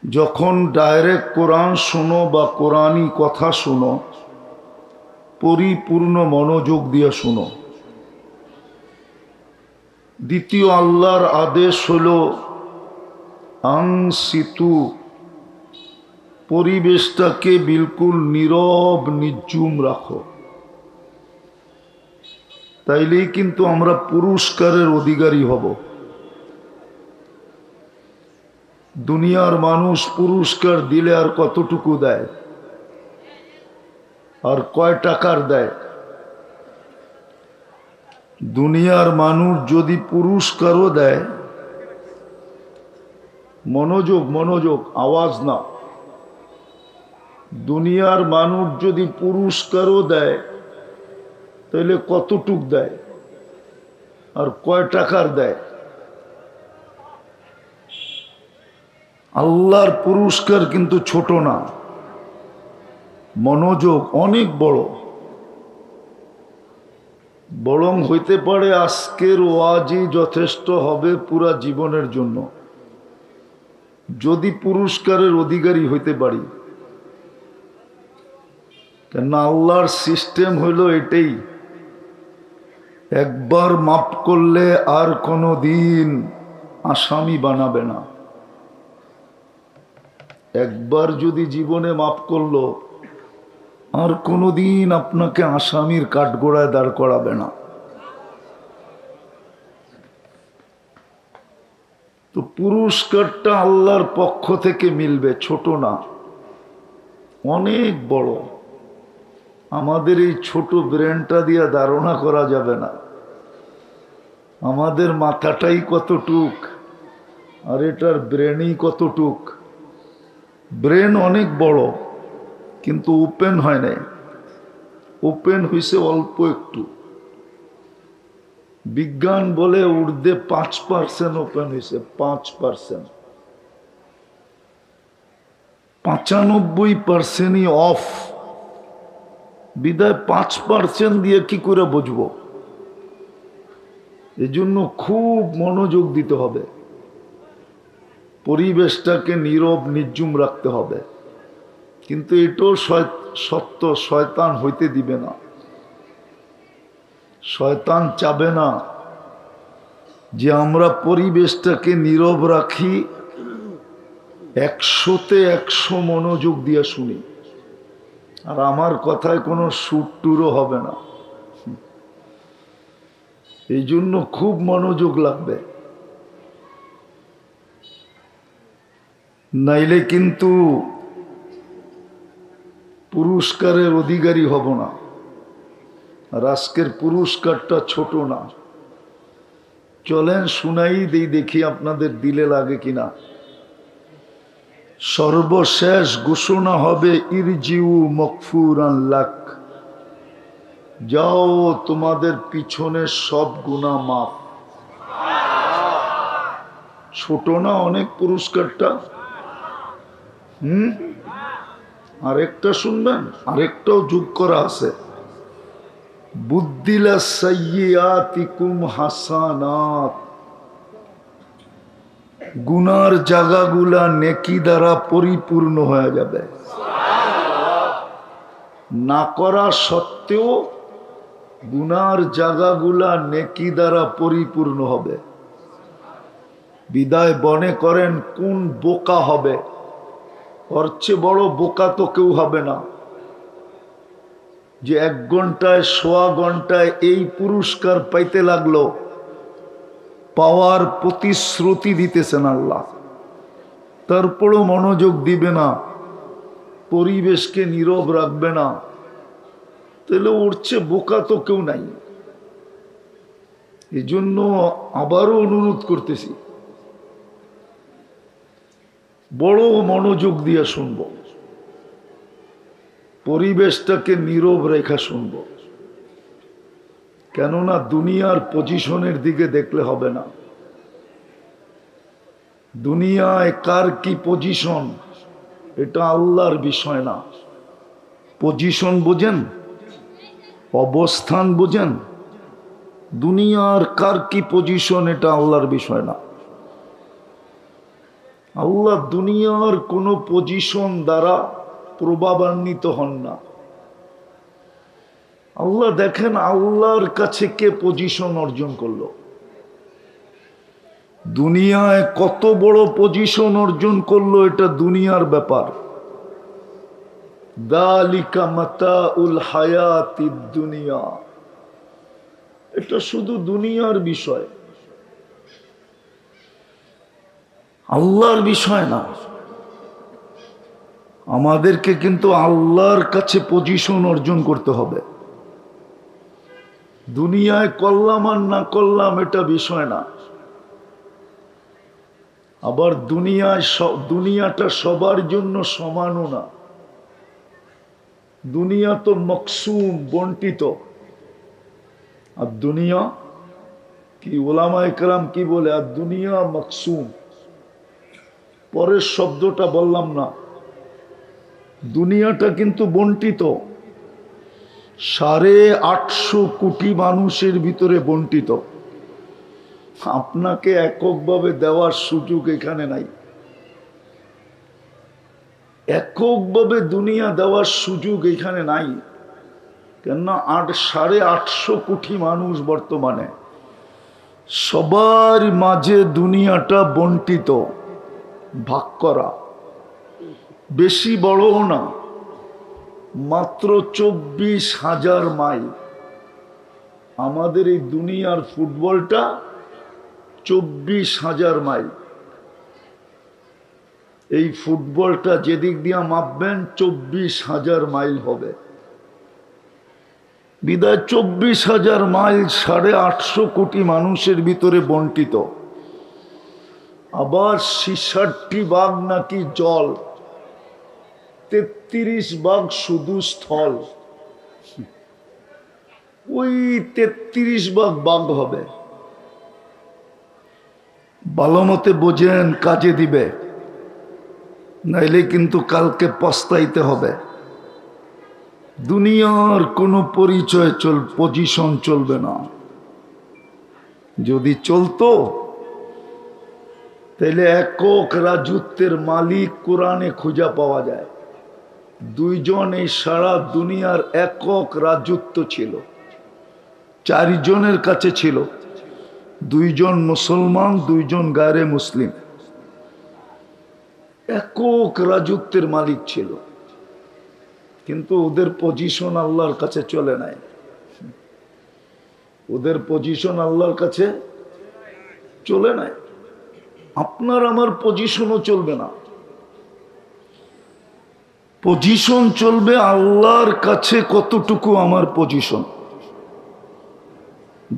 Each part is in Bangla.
যখন ডাইরেক্ট কোরআন শোনো বা কোরআনী কথা শোনো, পরিপূর্ণ মনোযোগ দিয়ে শোনো। দ্বিতীয় আল্লাহর আদেশ হলো আনসিতু, পরিবেশটাকে বিলকুল নীরব নির্জুম রাখো। তাইলেই কিন্তু আমরা পুরস্কারের অধিকারী হব। দুনিয়ার মানুষ পুরস্কার দিলে আর কতটুকু দেয়, আর কয় টাকার দেয়? দুনিয়ার মানুষ যদি পুরস্কারও দেয়, মনোযোগ মনোযোগ, আওয়াজ না। দুনিয়ার মানুষ যদি পুরস্কারও দেয়, তাহলে কতটুক দেয় আর কয় টাকার দেয়? আল্লাহর পুরস্কার কিন্তু ছোট না, মনোযোগ অনেক বড়। বরং হইতে পারে আজকের ওয়াজই যথেষ্ট হবে পুরা জীবনের জন্য, যদি পুরস্কারের অধিকারী হইতে পারি। কেন আল্লাহর সিস্টেম হইল এটাই, একবার মাফ করলে আর কোনো দিন আসামি বানাবে না। একবার যদি জীবনে মাফ করলো, আর কোনোদিন আপনাকে আসামির কাঠগড়ায় দাঁড় করাবে না। তো পুরস্কারটা আল্লাহর পক্ষ থেকে মিলবে, ছোট না, অনেক বড়। আমাদের এই ছোট ব্রেনটা দিয়ে ধারণা করা যাবে না, আমাদের মাথাটাই কতটুক আর এটার ব্রেনই কতটুক। ব্রেন অনেক বড়, কিন্তু ওপেন হয় নাই, ওপেন হয়েছে অল্প একটু। বিজ্ঞান বলে ঊর্ধ্বে 5% ওপেন হয়েছে, 5%। 95%ই অফ। বিদায় 5% দিয়ে কি করে বুঝবো? এজন্য খুব মনোযোগ দিতে হবে, পরিবেশটাকে নীরব নির্জুম রাখতে হবে। কিন্তু এটাও সত্য, শয়তান হইতে দিবে না। শয়তান চাবে না যে আমরা পরিবেশটাকে নীরব রাখি, 100-তে 100 মনোযোগ দিয়ে শুনি, আর আমার কথায় কোনো সুর টুরও হবে না। এই জন্য খুব মনোযোগ লাগবে, নাইলে কিন্তু পুরস্কারের অধিকারী হব না। আর আজকের পুরস্কারটা ছোট না। চলেন শুনাই দেই, দেখি আপনাদের দিলে লাগে কিনা। সর্বশেষ ঘোষণা হবে ইরজিউ মগফুরান লাক, যাও তোমাদের পিছনের সব গুনাহ মাফ। ছোট না অনেক পুরস্কারটা? আরেকটা শুনবেন, আরেকটাও যোগ করা আছে। বুদ্দিলা সাইয়্যাতিকুম হাসানাত, গুনার জায়গাগুলা নেকি দ্বারা পরিপূর্ণ হয়ে যাবে। না করা সত্ত্বেও গুনার জায়গাগুলা নেকি দ্বারা পরিপূর্ণ হবে। বিদায় মনে করেন কোন বোকা হবে? ওর চেয়ে বড় বোকা তো কেউ হবে না, যে 1 ঘন্টায় 1.25 ঘন্টায় এই পুরস্কার পাইতে লাগলো। পাওয়ার প্রতিশ্রুতি দিতেছেন আল্লাহ, তারপরও মনোযোগ দিবে না, পরিবেশকে নীরব রাখবে না। তাহলে ওর চেয়ে বোকা তো কেউ নাই। এই জন্য আবারও অনুরোধ করতেছি, বড় মনোযোগ দিয়ে শুনব, পরিবেশটাকে নীরব রেখা শুনব। কেননা দুনিয়ার পজিশনের দিকে দেখলে হবে না। দুনিয়ায় কার কি পজিশন এটা আল্লাহর বিষয় না। পজিশন বোঝেন, অবস্থান বোঝেন, দুনিয়ার কার কি পজিশন এটা আল্লাহর বিষয় না। আল্লাহ দুনিয়ার কোনো পজিশন দ্বারা প্রভাবান্বিত হন না। আল্লাহ দেখেন আল্লাহর কাছে কে পজিশন অর্জন করলো, দুনিয়ায় কত বড় পজিশন অর্জন করলো, এটা দুনিয়ার ব্যাপার। দালিকা মাতাউল হায়াতিদ দুনিয়া, এটা শুধু দুনিয়ার বিষয়, আল্লাহর বিষয় না। আমাদেরকে কিন্তু আল্লাহর কাছে পজিশন অর্জন করতে হবে। দুনিয়ায় করলাম আর না করলাম এটা বিষয় না। আবার দুনিয়াটা সবার জন্য সমানও না। দুনিয়া তো মকসুম, বন্টিত। আর দুনিয়া কি ওলামায়ে কেরাম কি বলে, আর দুনিয়া মকসুম। পরের শব্দটা বললাম না, দুনিয়াটা কিন্তু বন্টিত, 850 কোটি মানুষের ভিতরে বন্টিত। আপনাকে এককভাবে দেওয়ার সুযোগ এখানে নাই, এককভাবে দুনিয়া দেওয়ার সুযোগ এখানে নাই। কেননা 850 কোটি মানুষ বর্তমানে, সবার মাঝে দুনিয়াটা বন্টিত, ভাগ করা। বেশি বড়ও না, মাত্র 24,000 মাইল। আমাদের এই দুনিয়ার ফুটবলটা 24,000 মাইল। এই ফুটবলটা যেদিক দিয়া মাপবেন 24,000 মাইল হবে। বিদায় 24,000 মাইল 850 কোটি মানুষের ভিতরে বন্টিত। আবার 66 ভাগ নাকি জল, 33 ভাগ শুধু স্থল। ওই 33 ভাগ হবে। ভালো মতে বোঝেন, কাজে দিবে, নাইলে কিন্তু কালকে পস্তাইতে হবে। দুনিয়ার কোনো পরিচয় পজিশন চলবে না। যদি চলতো তাহলে একক রাজত্বের মালিক কোরআনে খুঁজে পাওয়া যায়। দুইজন এই সারা দুনিয়ার একক রাজত্ব ছিল, 4 জনের কাছে ছিল। 2 জন মুসলমান, 2 জন গায়রে মুসলিম, একক রাজত্বের মালিক ছিল। কিন্তু ওদের পজিশন আল্লাহর কাছে চলে নাই। ওদের পজিশন আল্লাহর কাছে চলে নাই। আপনার আমার পজিশনও চলবে না। পজিশন চলবে আল্লাহর কাছে কতটুকু আমার পজিশন।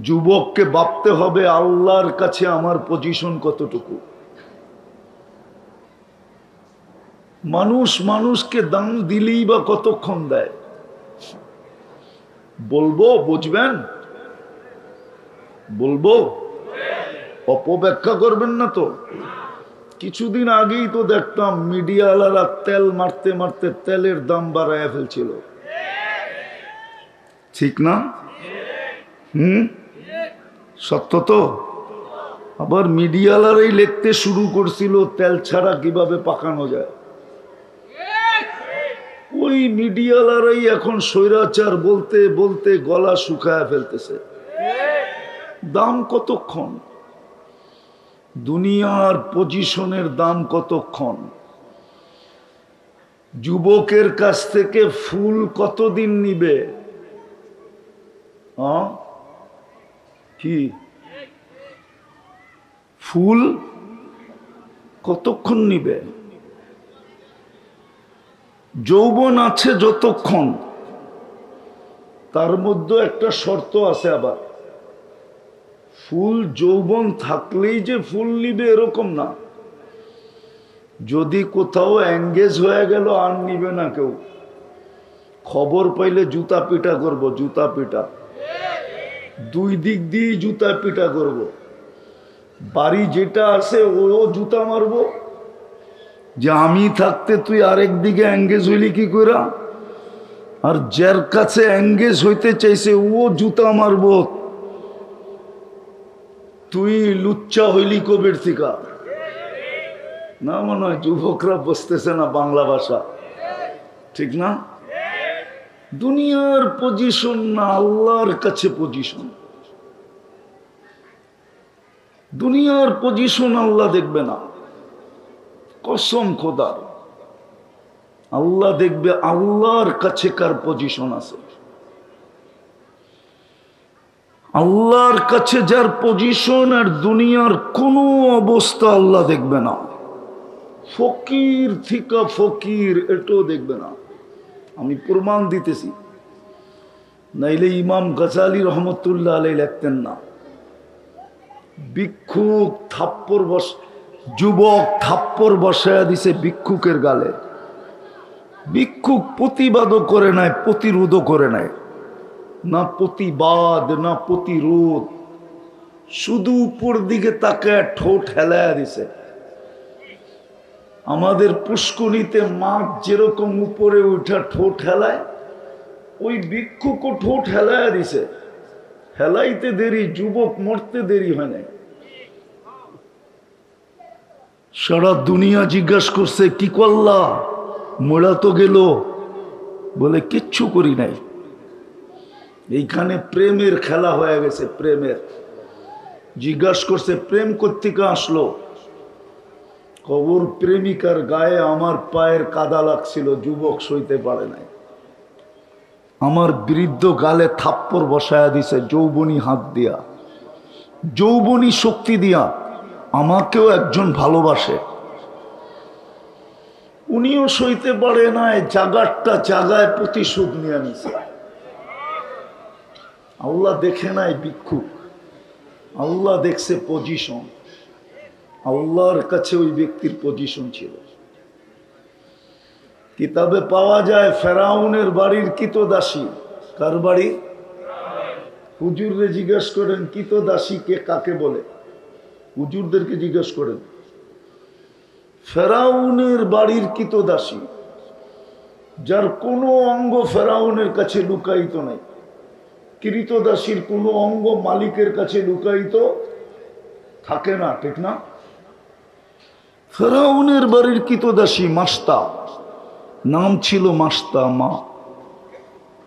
যুবককে ভাবতে হবে আল্লাহর কাছে আমার পজিশন কতটুকু। মানুষকে দাম দিলেই বা কতক্ষণ দেয়, বলবো বুঝবেন, বলবো, অপব্যাখ্যা করবেন না তো। কিছুদিন আগেই তো দেখতাম মিডিয়াওয়ালারা তেল মারতে মারতে তেলের দাম বাড়ায় ফেলছিল, ঠিক না? সত্য তো। আবার মিডিয়াওয়ালারাই লিখতে শুরু করছিল তেল ছাড়া কিভাবে পাকানো যায়। ওই মিডিয়াওয়ালারাই এখন স্বৈরাচার বলতে বলতে গলা শুকায় ফেলতেছে। দাম কতক্ষণ? দুনিয়ার পজিশনের দাম কতক্ষণ? যুবকের কাছ থেকে ফুল কতদিন নিবে? কি ফুল কতক্ষণ নিবে? যৌবন আছে যতক্ষণ, তার মধ্যে একটা শর্ত আছে আবার। ফুল যৌবন থাকলেই যে ফুল নিবে এরকম না। যদি কোথাও এঙ্গেজ হয়ে গেল আর নিবে না কেউ। খবর পাইলে জুতা পিটা করব, জুতা পিটা, 2 দিক দিয়ে জুতা পিটা করব। বাড়ি যেটা আছে ও জুতা মারবো, যে আমি থাকতে তুই আরেক দিকে এঙ্গেজ হইলি কি কইরা। আর যার কাছে এঙ্গেজ হইতে চাইছে ও জুতা মারবো, তুই লুচ্চা হইলি কবের থিকা। না মনে হয় যুবকরা বুঝতেছে না বাংলা ভাষা, ঠিক না? দুনিয়ার পজিশন না আল্লাহর কাছে পজিশন। দুনিয়ার পজিশন আল্লাহ দেখবে না, কসম খোদার। আল্লাহ দেখবে আল্লাহর কাছে কার পজিশন আছে। আল্লাহর কাছে যার পজিশন, আর দুনিয়ার কোনো অবস্থা আল্লাহ দেখবে না। ফকির থিকা ফকির এটাও দেখবে না। আমি প্রমাণ দিতেছি, নাইলে ইমাম গাজালি রহমতুল্লাহ আলাইহি লিখতেন না, ভিক্ষুক থাপ্পড় যুবক থাপ্পড় বসায়া দিছে ভিক্ষুকের গালে। ভিক্ষুক প্রতিবাদও করে নাই, প্রতিরোধও করে নাই, না প্রতিবাদ না প্রতিরোধ, শুধু উপর দিকে তাকায় ঠোঁট হেলায়া দিছে। আমাদের পুষ্করিতে মাছ যেরকম উপরে উঠা ঠোঁট হেলায়, ওই ভিক্ষুকও ঠোঁট হেলায়া দিছে। হেলাইতে দেরি, যুবক মরতে দেরি হয় নাই। সারা দুনিয়া জিজ্ঞাসা করছে কি করলা, মোড়া তো গেল, বলে কিচ্ছু করি নাই। এইখানে প্রেমের খেলা হয়ে গেছে, প্রেমের। জিজ্ঞাসা করছে প্রেম কোত্থেকে আসলো, কবর প্রেমিকার গায়ে আমার পায়ের কাদা লাগছিল, যুবক সইতে পারে নাই। আমার বৃদ্ধ গালে থাপ্পড় বসায়া দিছে যৌবনী হাত দিয়া, যৌবনী শক্তি দিয়া। আমাকেও একজন ভালোবাসে, উনিও সইতে পারে নাই, জাগারটা জাগায় প্রতিশোধ নিয়ে নিছে। আল্লাহ দেখে নাই ভিক্ষুক, আল্লাহ দেখছে পজিশন। আল্লাহর কাছে ওই ব্যক্তির পজিশন ছিল। কিতাবে পাওয়া যায় ফেরাউনের বাড়ির কিতদাসী, কার বাড়ি? হুজুররে জিজ্ঞেস করেন কিতদাসী কে কাকে বলে, হুজুরদেরকে জিজ্ঞেস করেন। ফেরাউনের বাড়ির কিতদাসী, যার কোনো অঙ্গ ফেরাউনের কাছে লুকায়িত নাই। কৃতদাসীর কোনো অঙ্গ মালিকের কাছে লুকায়িত থাকে না, ঠিক না? ফেরাউনের বাড়ির কিতদাসী মাস্তা, নাম ছিল মাস্তা মা।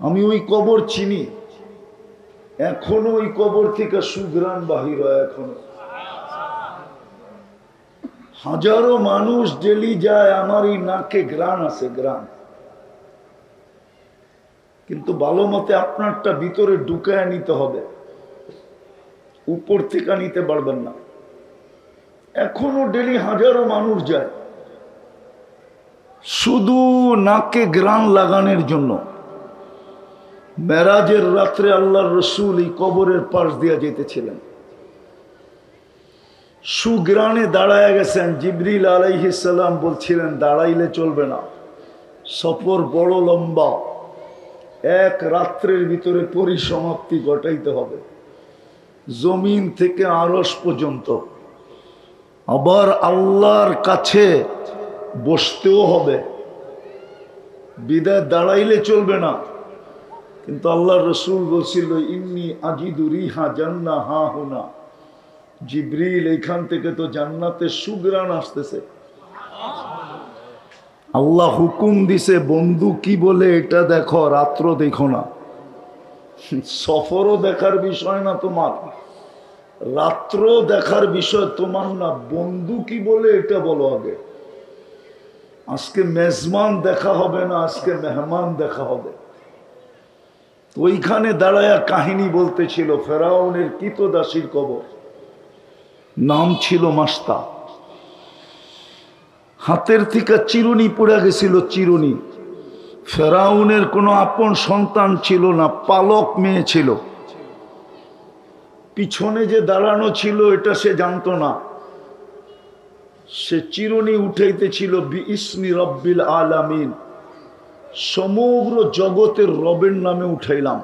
আমি ওই কবর চিনি, এখনো ওই কবর থেকে সুঘ্রাণ বাহির হয়। এখনো হাজারো মানুষ ডেলি যায়, আমার এই নাকে গ্রাণ আছে, গ্রাণ। কিন্তু ভালো মতে আপনারটা ভিতরে ঢুকায় নিতে হবে, উপর থেকে নিতে পারবেন না। এখনো ডেলি হাজারো মানুষ যায় শুধু নাকে গ্রাণ লাগানোর জন্য। মেরাজের রাত্রে আল্লাহর রসুল এই কবরের পাশ দিয়া যেতেছিলেন, সুগ্রাণে দাঁড়ায় গেছেন। জিবরিল আলাইহিস সালাম বলছিলেন দাঁড়াইলে চলবে না, সফর বড় লম্বা, এক রাত্রের ভিতরে পরিসমাপ্তি ঘটাইতে হবে, জমিন থেকে আরশ পর্যন্ত। আবার আল্লাহর কাছে বসতেও হবে, বিদায় দাঁড়াইলে চলবে না। কিন্তু আল্লাহর রসুল বলছিল ইন্নী আজিদু রিহা জান্নাহ হা হুনা, জিবরিল এইখান থেকে তো জান্নাতের সুঘ্রাণ আসতেছে। আল্লাহ হুকুম দিছে বন্ধু কি বলে এটা দেখো, রাত্র দেখো না। সফরও দেখার বিষয় না তোমার, রাত্র দেখার বিষয় তোমার না, বন্ধু কি বলে এটা বলো আগে। আজকে মেজবান দেখা হবে না, আজকে মেহমান দেখা হবে। ওইখানে দাঁড়ায়া কাহিনী বলতেছিল ফেরাউনের কিতদাসীর কবর, নাম ছিল মাস্তা। হাতের থেকে চিরুনি পড়ে গেছিল, চিরুনি। ফেরাউনের কোনো আপন সন্তান ছিল না, পালক মেয়ে ছিল। পিছনে যে দাঁড়ানো ছিল এটা সে জানতো না। সে চিরুনি উঠাইতেছিল বিইসমি রব্বিল আলামিন, সমগ্র জগতের রবের নামে উঠাইলাম।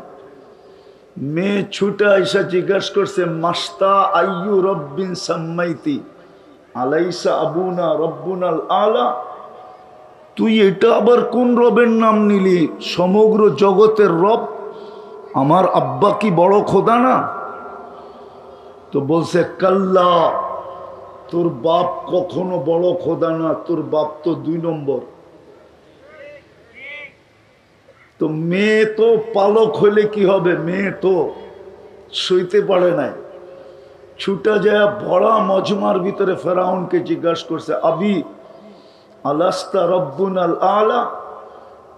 মেয়ে ছুটা আইসা জিজ্ঞাসা করছে মাস্তা আইয়ু রব্বিন সাম্মাইতি আলাইসা আবুনা রব্বুনাল আলা, তুই এটা আবার কোন রবের নাম নিলি? সমগ্র জগতের রব আমার আব্বা কি বড় খোদা না? তো বলছে কাল্লা তোর বাপ কখনো বড় খোদা না, তোর বাপ তো 2 নম্বর। তো মেয়ে তো পালক হলে কি হবে, মেয়ে তো সইতে পারে নাই, ছুটা যায় ভরা মজমার ভিতরে ফেরাউনকে জিজ্ঞাসা করছে, আবি আলাস্তা রব্বুনাল আলা,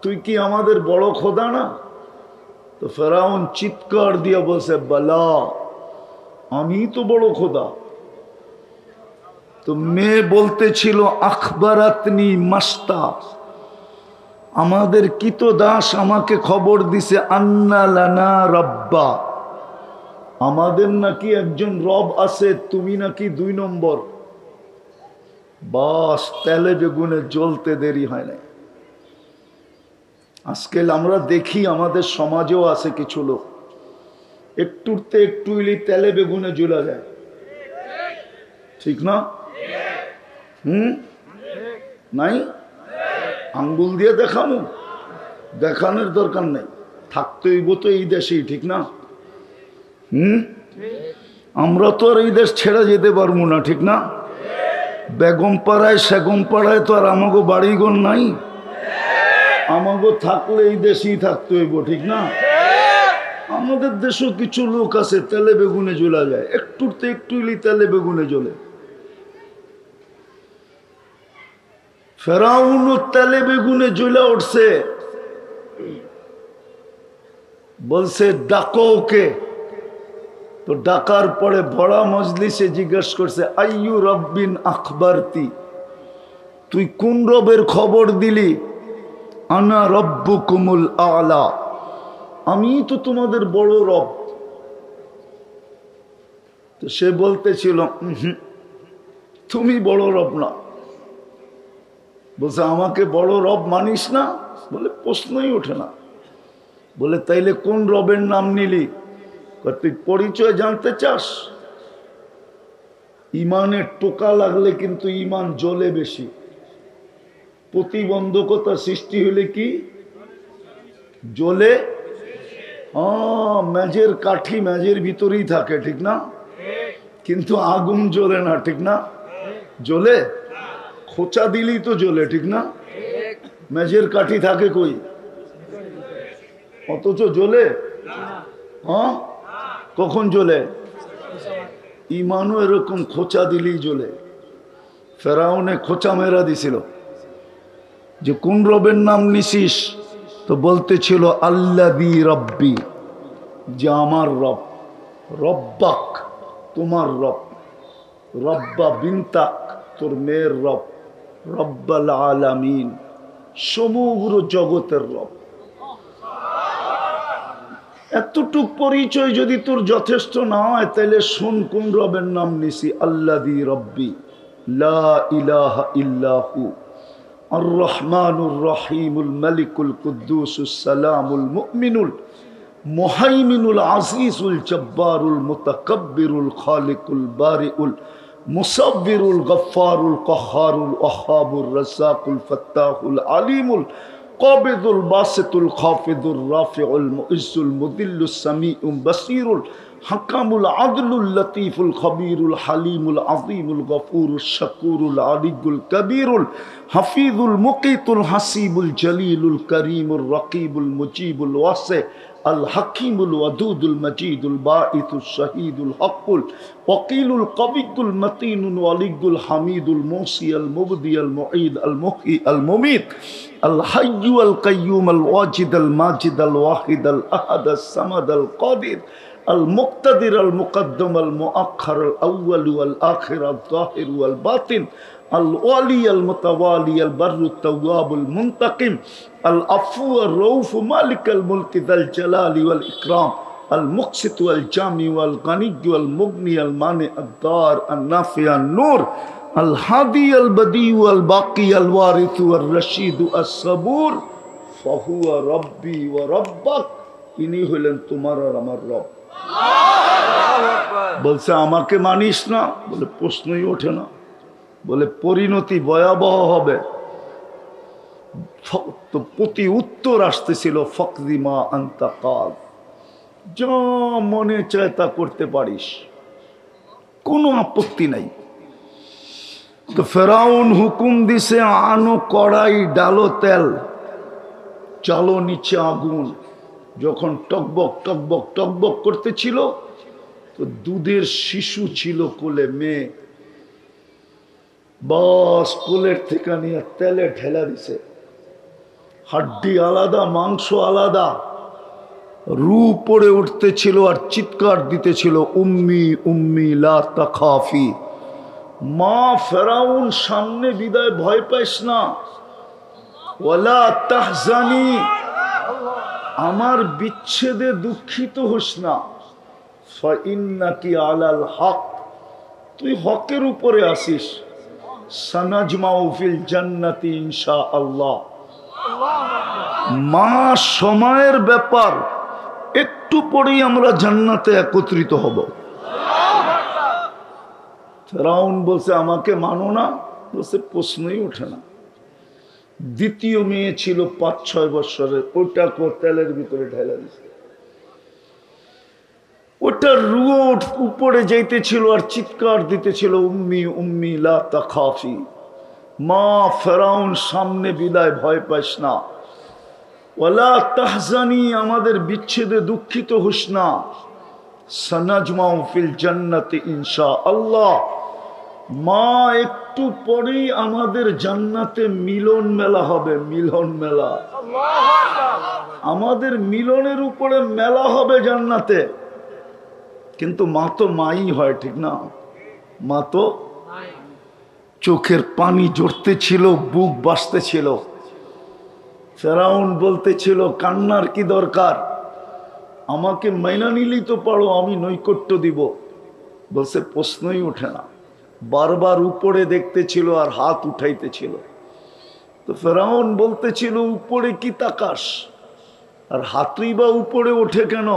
তুই কি আমাদের বড় খোদা না? তো ফেরাউন চিৎকার দিয়ে বলছে, বালা, আমি তো বড় খোদা। তো মেয়ে বলতেছিল, আখবারাতনি মাস্তা, আমাদের কিতদাস আমাকে খবর দিছে, আন্না লানা রব্বা, আমাদের নাকি একজন রব আছে, তুমি নাকি 2 নম্বর। বাস, তেলে বেগুনে জ্বলতে দেরি হয় না। আজকাল আমরা দেখি আমাদের সমাজেও আছে কিছু লোক একটুতে একটু ইলি তেলে বেগুনে জ্বলা যায়, ঠিক না? নাই? আঙ্গুল দিয়ে দেখানো, দেখানোর দরকার নেই, থাকতে হইব তো এই দেশেই, ঠিক না? আমরা তো আর এই দেশ ছেড়ে যেতে পারবো না, ঠিক না? বেগম পাড়ায় সেগম পাড়ায় তো আর আমাগো বাড়িঘর নাই, আমাগো থাকলে এই দেশেই থাকতে হইব, ঠিক না? আমাদের দেশেও কিছু লোক আছে তেলে বেগুনে জ্বলা যায়, একটুতে একটু ইলি তেলে বেগুনে জ্বলে। ফেরাউন তেলে বেগুনে জ্বলা উঠছে, বলছে ডাকো ওকে। তো ডাকার পরে বড়া মজলিসে জিজ্ঞাসা করছে, আইয়ু রব্বিন আখবারতি, তুই কোন রবের খবর দিলি? আনা রব্বুকুমুল আলা, আমি তো তোমাদের বড় রব। তো সে বলতেছিল, তুমি বড় রব না। বলছে, আমাকে বড় রব মানিস না? বলে, প্রশ্নই ওঠে না। বলে, তাইলে কোন রবের নাম নিলি? তুই পরিচয় জানতে চাস? ইমানের টোকা লাগলে কিন্তু ইমান জ্বলে বেশি। প্রতিবন্ধকতা সৃষ্টি হলে কি জ্বলে? মেজের কাঠি মেজের ভিতরেই থাকে, ঠিক না? কিন্তু আগুন জ্বলে না, ঠিক না? জ্বলে? খোঁচা দিলেই তো জ্বলে, ঠিক না? মেজের কাঠি থাকে কই, অথচ জ্বলে? কখন জ্বলে? ইমানও এরকম খোঁচা দিলেই জ্বলে। ফেরাউনে খোঁচা মেরা দিছিল যে কোন রবের নাম নিছিস? তো বলতেছিল, আল্লাযী রব্বি, যে আমার রব। রব্বাক, তোমার রব। রব্বা বিনতাক, তোর মেয়ের রব। রব্বাল আলামিন, সমগ্র জগতের রব। এতটুক পরিচয় যদি তোর যথেষ্ট না হয়, তাহলে শোন কোন রবের নাম নিছি। আল্লাযী রব্বি লা ইলাহা ইল্লাহু আর রহমানুর রহিমুল মালিকুল কুদ্দুসুস সালামুল মুমিনুল মুহাইমিনুল আজিজুল জব্বারুল মুতাকাব্বিরুল খালিকুল বারিউল মুসাব্বিরুল গফফারুল কাহ্হারুল ওয়াহ্হাবুর রাজ্জাকুল ফাত্তাহুল আলিমুল কাবিদুল বাসিতুল খাফিদুর রাফিউল মুইজ্জুল মুদিল্লুস সামিউল বাসীরুল হাকামুল আদলুল লতীফুল খবীরুল হালিমুল আযীমুল গফুরুশ শাকুরুল আলিয়ুল কবীরুল হাফিজুল মুকিতুল হাসিবুল জলিলুল করিমুর রকিবুল মুজিবুল ওয়াসি আল হাকিমুল ওয়াদুদুল মজিদুল বাঈতুশ শাহীদুল হকুল ওয়াকিলুল কবিয়ুল মতিনুল ওয়ালিয়ুল হামিদুল মুসি আল মুবদি আল মুঈদ আল মুহয়ি আল মুমীত আল হাইয়্যু আল কাইয়্যুম আল ওয়াজিদ আল মাজিদ আল ওয়াহিদ আল আহাদ আস সামাদ আল কাদির আল মুক্তাদির আল মুকদ্দম আল মুআখ্খার আল আউয়াল ওয়াল আখির আল যাহির ওয়াল বাতিন আল ওয়ালি আল মুতাওয়ালি আল বাররুত তাওয়াবুল মুনতাকিম আল আফু আর রউফ মালিক আল মুলক যাল জালালি ওয়াল ইকরাম আল মুকসিত ওয়াল জামি ওয়াল গানি ওয়াল মুগনি আল মানি আদ দার আন নাফি আন নূর আল হাদি আল বদি ওয়াল বাকি আল ওয়ারিস ওয়ার রশিদ আস সাবুর ফাহুয়া রব্বি ওয়া রব্বাক, ইনি হলেন তোমার আর আমার রব। বলছে, আমাকে মানিস না? বলে, প্রশ্নই ওঠে না। বলে, পরিণতি ভয়াবহ হবে। তো প্রতি উত্তর আসতেছিল, ফকদিমা আনতা কাল, যা মনে চায় তা করতে পারিস, কোনো আপত্তি নাই। তো ফেরাউন হুকুম দিছে, আনো কড়াই, ডালো তেল, চালো নিচে আগুন। যখন টকবক টকবক টকবক করতেছিল, তো দুধের শিশু ছিল কোলে, মেয়ে, বাস কোলের থেকে নিয়ে তেলে ঢেলা দিছে। হাড্ডি আলাদা, মাংস আলাদা, রু পড়ে উঠতেছিল আর চিৎকার দিতেছিল, উম্মি উম্মি লা তাখাফি। মা ফেরাউন সামনে বিদায়, ভয় পাইস না, ওয়ালা তাহজানি, আমার বিচ্ছেদে দুঃখিত হোস না, ফাইন্নাকি আলাল হক, তুই হকের উপরে আসিস, সানাজমাউ ফিল জান্নাতি ইনশাআল্লাহ। মা সময়ের ব্যাপার, একটু পরেই আমরা জান্নাতে একত্রিত হব। ফেরাউন বলছে আমাকে মানো না, বলছে প্রশ্নই ওঠে না। দ্বিতীয় মেয়ে ছিল 5-6 বছরের, ওটা তেলের ভিতরে ঢেলা দিছে। ওটার রুয়ো উপরে যাইতেছিল আর চিৎকার দিতেছিল, উম্মি উম্মি লা তাখাফি। মা ফেরাউন সামনে বিদায়, ভয় পাইস না, ওয়ালা তাহজানি, আমাদের বিচ্ছেদে দুঃখিত হোস না, সানাজমাউ ফিল জান্নাতি ইনশাআল্লাহ, মা একটু পরেই আমাদের জান্নাতে মিলন মেলা হবে, মিলন মেলা, আমাদের মিলনের উপরে মেলা হবে জান্নাতে। কিন্তু মা তো মাই হয়, ঠিক না? মা তো, চোখের পানি জড়তে ছিল, বুক বাসতে ছিল। ফেরাউন বলতেছিল কান্নার কি দরকার, আমাকে মাইনা নিলেই তো পারো, আমি নৈকট্য দিব। বলছে প্রশ্নই ওঠে না। বারবার উপরে দেখতেছিল আর হাত উঠাইতেছিল। তো ফেরাউন বলতেছিল উপরে কি তাকাস, আর হাতই বা উপরে ওঠে কেন?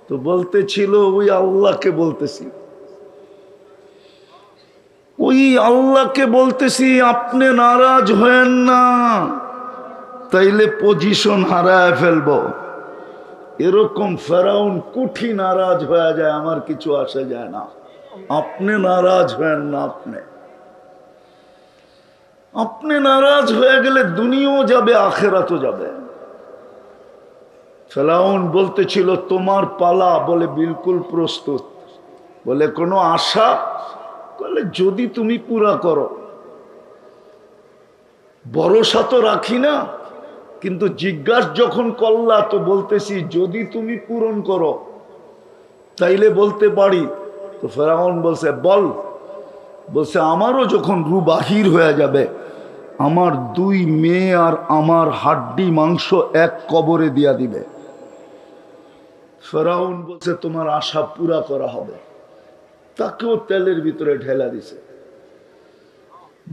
তো বলতেছিল ওই আল্লাহকে বলতেছি, ওই আল্লাহকে বলতেছি আপনি নারাজ হয়েন না, তাইলে পজিশন হারায় ফেলবো। এরকম ফেরাউন কুঠি নারাজ হয়ে যায়, আমার কিছু আসে যায় না, আপনি নারাজ হয়েন না। আপনি নারাজ হয়ে গেলে দুনিয়াও যাবে, আখেরাতও যাবে। ফেরাউন বলতেছিল তোমার পালা, বলে বিলকুল প্রস্তুত। বলে কোনো আশা, বলে যদি তুমি পুরা করো। ভরসা তো রাখি না, কিন্তু জিজ্ঞাসা যখন করলা তো বলতেছি যদি তুমি পূরণ করো তাইলে বলতে পারি। তো ফেরাউন বলছে বল। বলছে আমারও যখন রু বাহির হয়ে যাবে, আমার 2 মেয়ে আর আমার হাড্ডি মাংস এক কবরে দিয়া দিবে। ফেরাউন বলছে তোমার আশা পুরা করা হবে। তাকেও তেলের ভিতরে ঢেলা দিছে।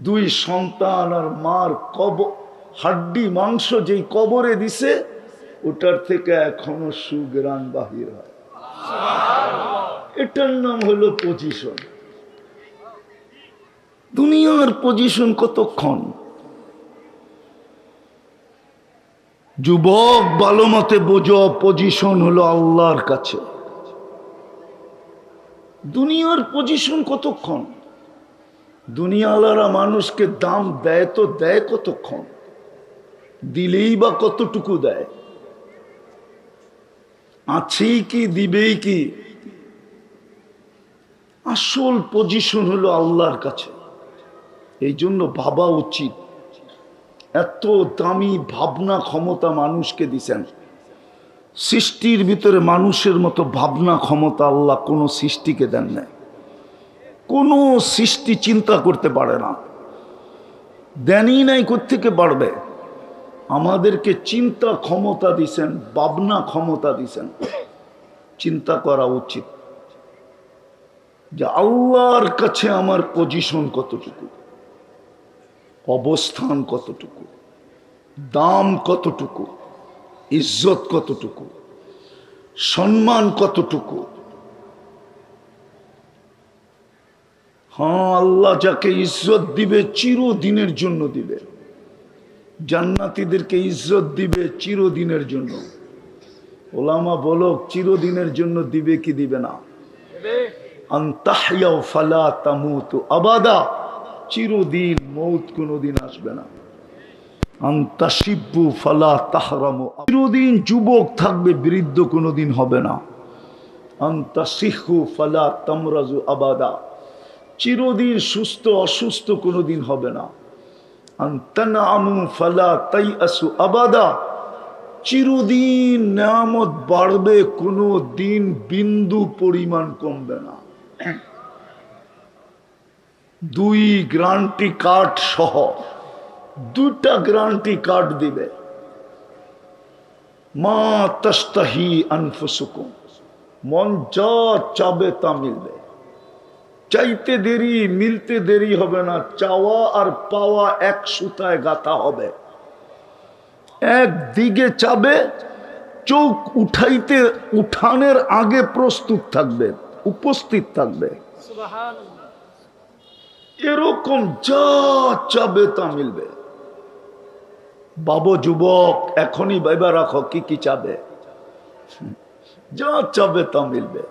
2 সন্তান আর মার হাড্ডি মাংস যেই কবরে দিছে, ওটার থেকে এখনো সুগ্রাণ বাহির হয়। এটার নাম হলো পজিশন। দুনিয়ার পজিশন কতক্ষণ? যুবক ভালো মতে বোঝো, পজিশন হলো আল্লাহর কাছে। দুনিয়ার পজিশন কতক্ষণ? দুনিয়াওয়ালারা মানুষকে দাম দেয় তো দেয় কতক্ষণ, দিলেই বা কতটুকু দেয়, আছেই কি দিবেই কি? আসল পজিশন হলো আল্লাহর কাছে। এই জন্য ভাবা উচিত, এত দামি ভাবনা ক্ষমতা মানুষকে দিছেন। সৃষ্টির ভিতরে মানুষের মতো ভাবনা ক্ষমতা আল্লাহ কোনো সৃষ্টিকে দেন নাই। কোনো সৃষ্টি চিন্তা করতে পারে না, দেনই নাই, কোত্থেকে পারবে? আমাদেরকে চিন্তা ক্ষমতা দিছেন, ভাবনা ক্ষমতা দিছেন। চিন্তা করা উচিত যে আল্লাহর কাছে আমার পজিশন কতটুকু, অবস্থান কতটুকু, দাম কতটুকু, ইজ্জত কতটুকু, সম্মান কতটুকু। হ্যাঁ, আল্লাহ যাকে ইজ্জত দিবে চিরদিনের জন্য দিবে। জান্নাতীদেরকে ইজ্জত দিবে চিরদিনের জন্য। ওলামা বলো চিরদিনের জন্য দিবে কি দিবে না? আনতাহইয়া ফালা তামুতু আবাদা, চিরদিন মৌত কোনোদিন আসবে না। আন্তাশিব্বু ফালা তাহরামু, চিরদিন যুবক থাকবে, বৃদ্ধ কোনোদিন হবে না। আন্তাসিহু ফালা তামরাজু আবাদা, চিরদিন সুস্থ অসুস্থ কোনোদিন হবে না। আনতানামু ফালা তাইআসু আবাদা, চিরদিন নেয়ামত বাড়বে, কোনো দিন বিন্দু পরিমাণ কমবে না। 2 গ্যারান্টি কার্ড সহ 2টা গ্যারান্টি কার্ড দিবে। মা তাস্তাহি আনফুসুকুম, মন যা চাবে তা মিলবে। চাইতে দেরি মিলতে দেরি হবে না, চাওয়া আর পাওয়া এক সুতায় গাঁথা হবে। একদিকে চাবে, চোখ উঠানের আগে প্রস্তুত থাকবে, উপস্থিত থাকবে। এরকম যা চাবে তা মিলবে। বাবু যুবক, এখনই ভাইবা রাখো কি কি চাবে। যা চাবে তা মিলবে।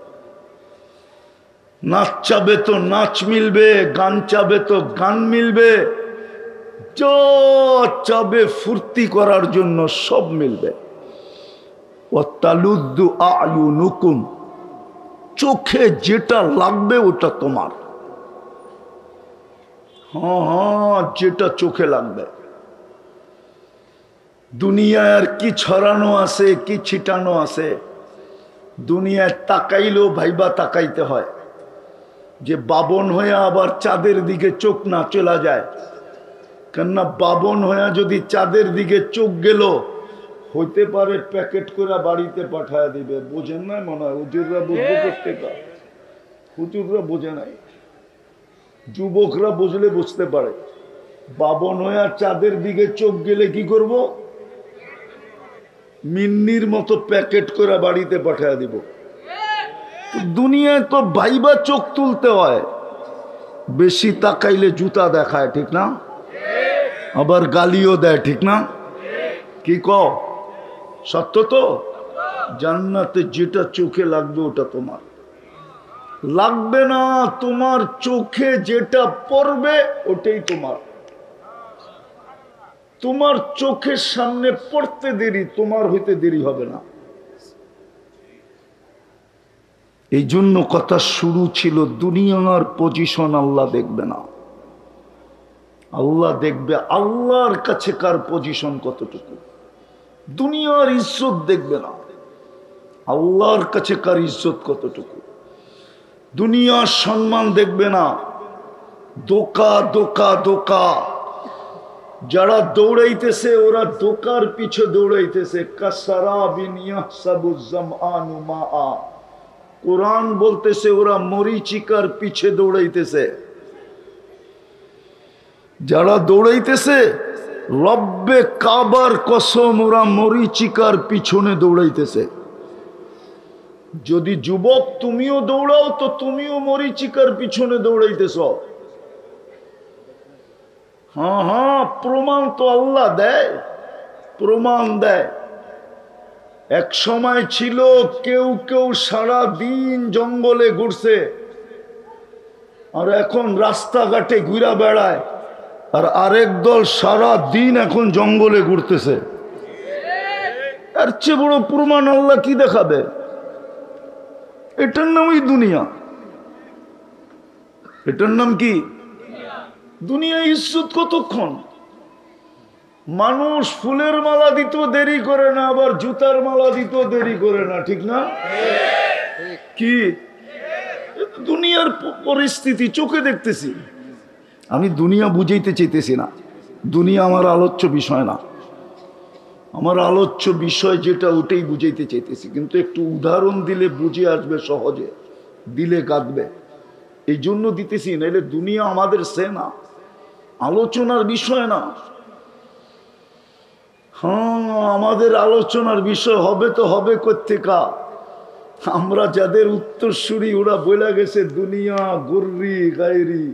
নাচ চাবে তো নাচ মিলবে, গান চাবে তো গান মিলবে, যা চাবে ফুর্তি করার জন্য সব মিলবে। ওয়াতালুদ্দু আয়ুনুকুম, চোখে যেটা লাগবে ওটা তোমার। হ্যাঁ, যেটা চোখে লাগবে। দুনিয়ার কি ছড়ানো আছে, কি ছিটানো আছে। দুনিয়ায় তাকাইলেও ভাইবা তাকাইতে হয়, যে বাবন হয়ে আবার চাঁদের দিকে চোখ না চলা যায়। কেননা বাবন হয়ে যদি চাঁদের দিকে চোখ গেল, হইতে পারে প্যাকেট করে বাড়িতে পাঠায় দিবে। বোঝেন না মনে হয়, হুজুররা বুঝবে প্রত্যেকটা, হুজুররা বোঝে নাই, যুবকরা বুঝলে বুঝতে পারে। বাবন হয়ে চাঁদের দিকে চোখ গেলে কি করব? মিন্নির মতো প্যাকেট করে বাড়িতে পাঠায় দিব। দুনিয়ায় তো ভাইবা চোখ তুলতে হয়। বেশি তাকাইলে জুতা দেখায়, ঠিক না? আবার গালিও দেয়, ঠিক না? কি কও? সত্য তো? জান্নাতে যেটা চোখে লাগবে ওটা তোমার। লাগবে না, তোমার চোখে যেটা পড়বে ওটাই তোমার। তোমার চোখের সামনে পড়তে দেরি, তোমার হইতে দেরি হবে না। এই জন্য কথা শুরু ছিল, দুনিয়ার পজিশন আল্লাহ দেখবে না। আল্লাহ দেখবে আল্লাহর কাছে কার পজিশন কতটুকু। দুনিয়ার ইজ্জত দেখবে না, আল্লাহর কাছে কার ইজ্জত কতটুকু। দুনিয়ার সম্মান দেখবে না। দোকা দোকা দোকা, যারা দৌড়াইতেছে ওরা দোকার পিছে দৌড়াইতেছে। কাসারাবিন ইয়াহসাবুজ জামআনু মাআ, কোরআন বলতেছে ওরা মরিচিকার পিছে দৌড়াইতেছে। যারা দৌড়াইতেছে, রব্বে কাবার কসম, ওরা মরিচিকার পিছনে দৌড়াইতেছে। যদি যুবক তুমিও দৌড়াও তো তুমিও মরিচিকার পিছনে দৌড়াইতেছ। হ্যাঁ হ্যাঁ, প্রমাণ তো আল্লাহ দেয়, প্রমাণ দেয়। এক সময় ছিল কেউ কেউ সারা দিন জঙ্গলে ঘুরছে, আর এখন রাস্তাঘাটে ঘুরা বেড়ায়। আর আরেক দল সারা দিন এখন জঙ্গলে ঘুরতেছে। এর চেয়ে বড় প্রমাণ আল্লাহ কি দেখাবে? এটার নামই দুনিয়া। এটার নাম কি? দুনিয়া। ইজ্জত কতক্ষণ? মানুষ ফুলের মালা দিতেও দেরি করে না, আবার জুতার মালা দিতেও দেরি করে না, ঠিক না? কি দুনিয়ার পরিস্থিতি চোখে দেখতেছি। আমি দুনিয়া বুঝাইতে চাইতেছি না, দুনিয়া আমার আলোচ্য বিষয় না। আমার আলোচ্য বিষয় যেটা ওটাই বুঝাইতে চাইতেছি, কিন্তু একটু উদাহরণ দিলে বুঝে আসবে সহজে, দিলে কাঁদবে, এই জন্য দিতেছি। নাইলে দুনিয়া আমাদের সে না, আলোচনার বিষয় না। হ্যাঁ, আমাদের আলোচনার বিষয় হবে তো হবে কোত্থেকা? আমরা যাদের উত্তরসূরি, ওরা বলে গেছে দুনিয়া গর্রি গায়রি,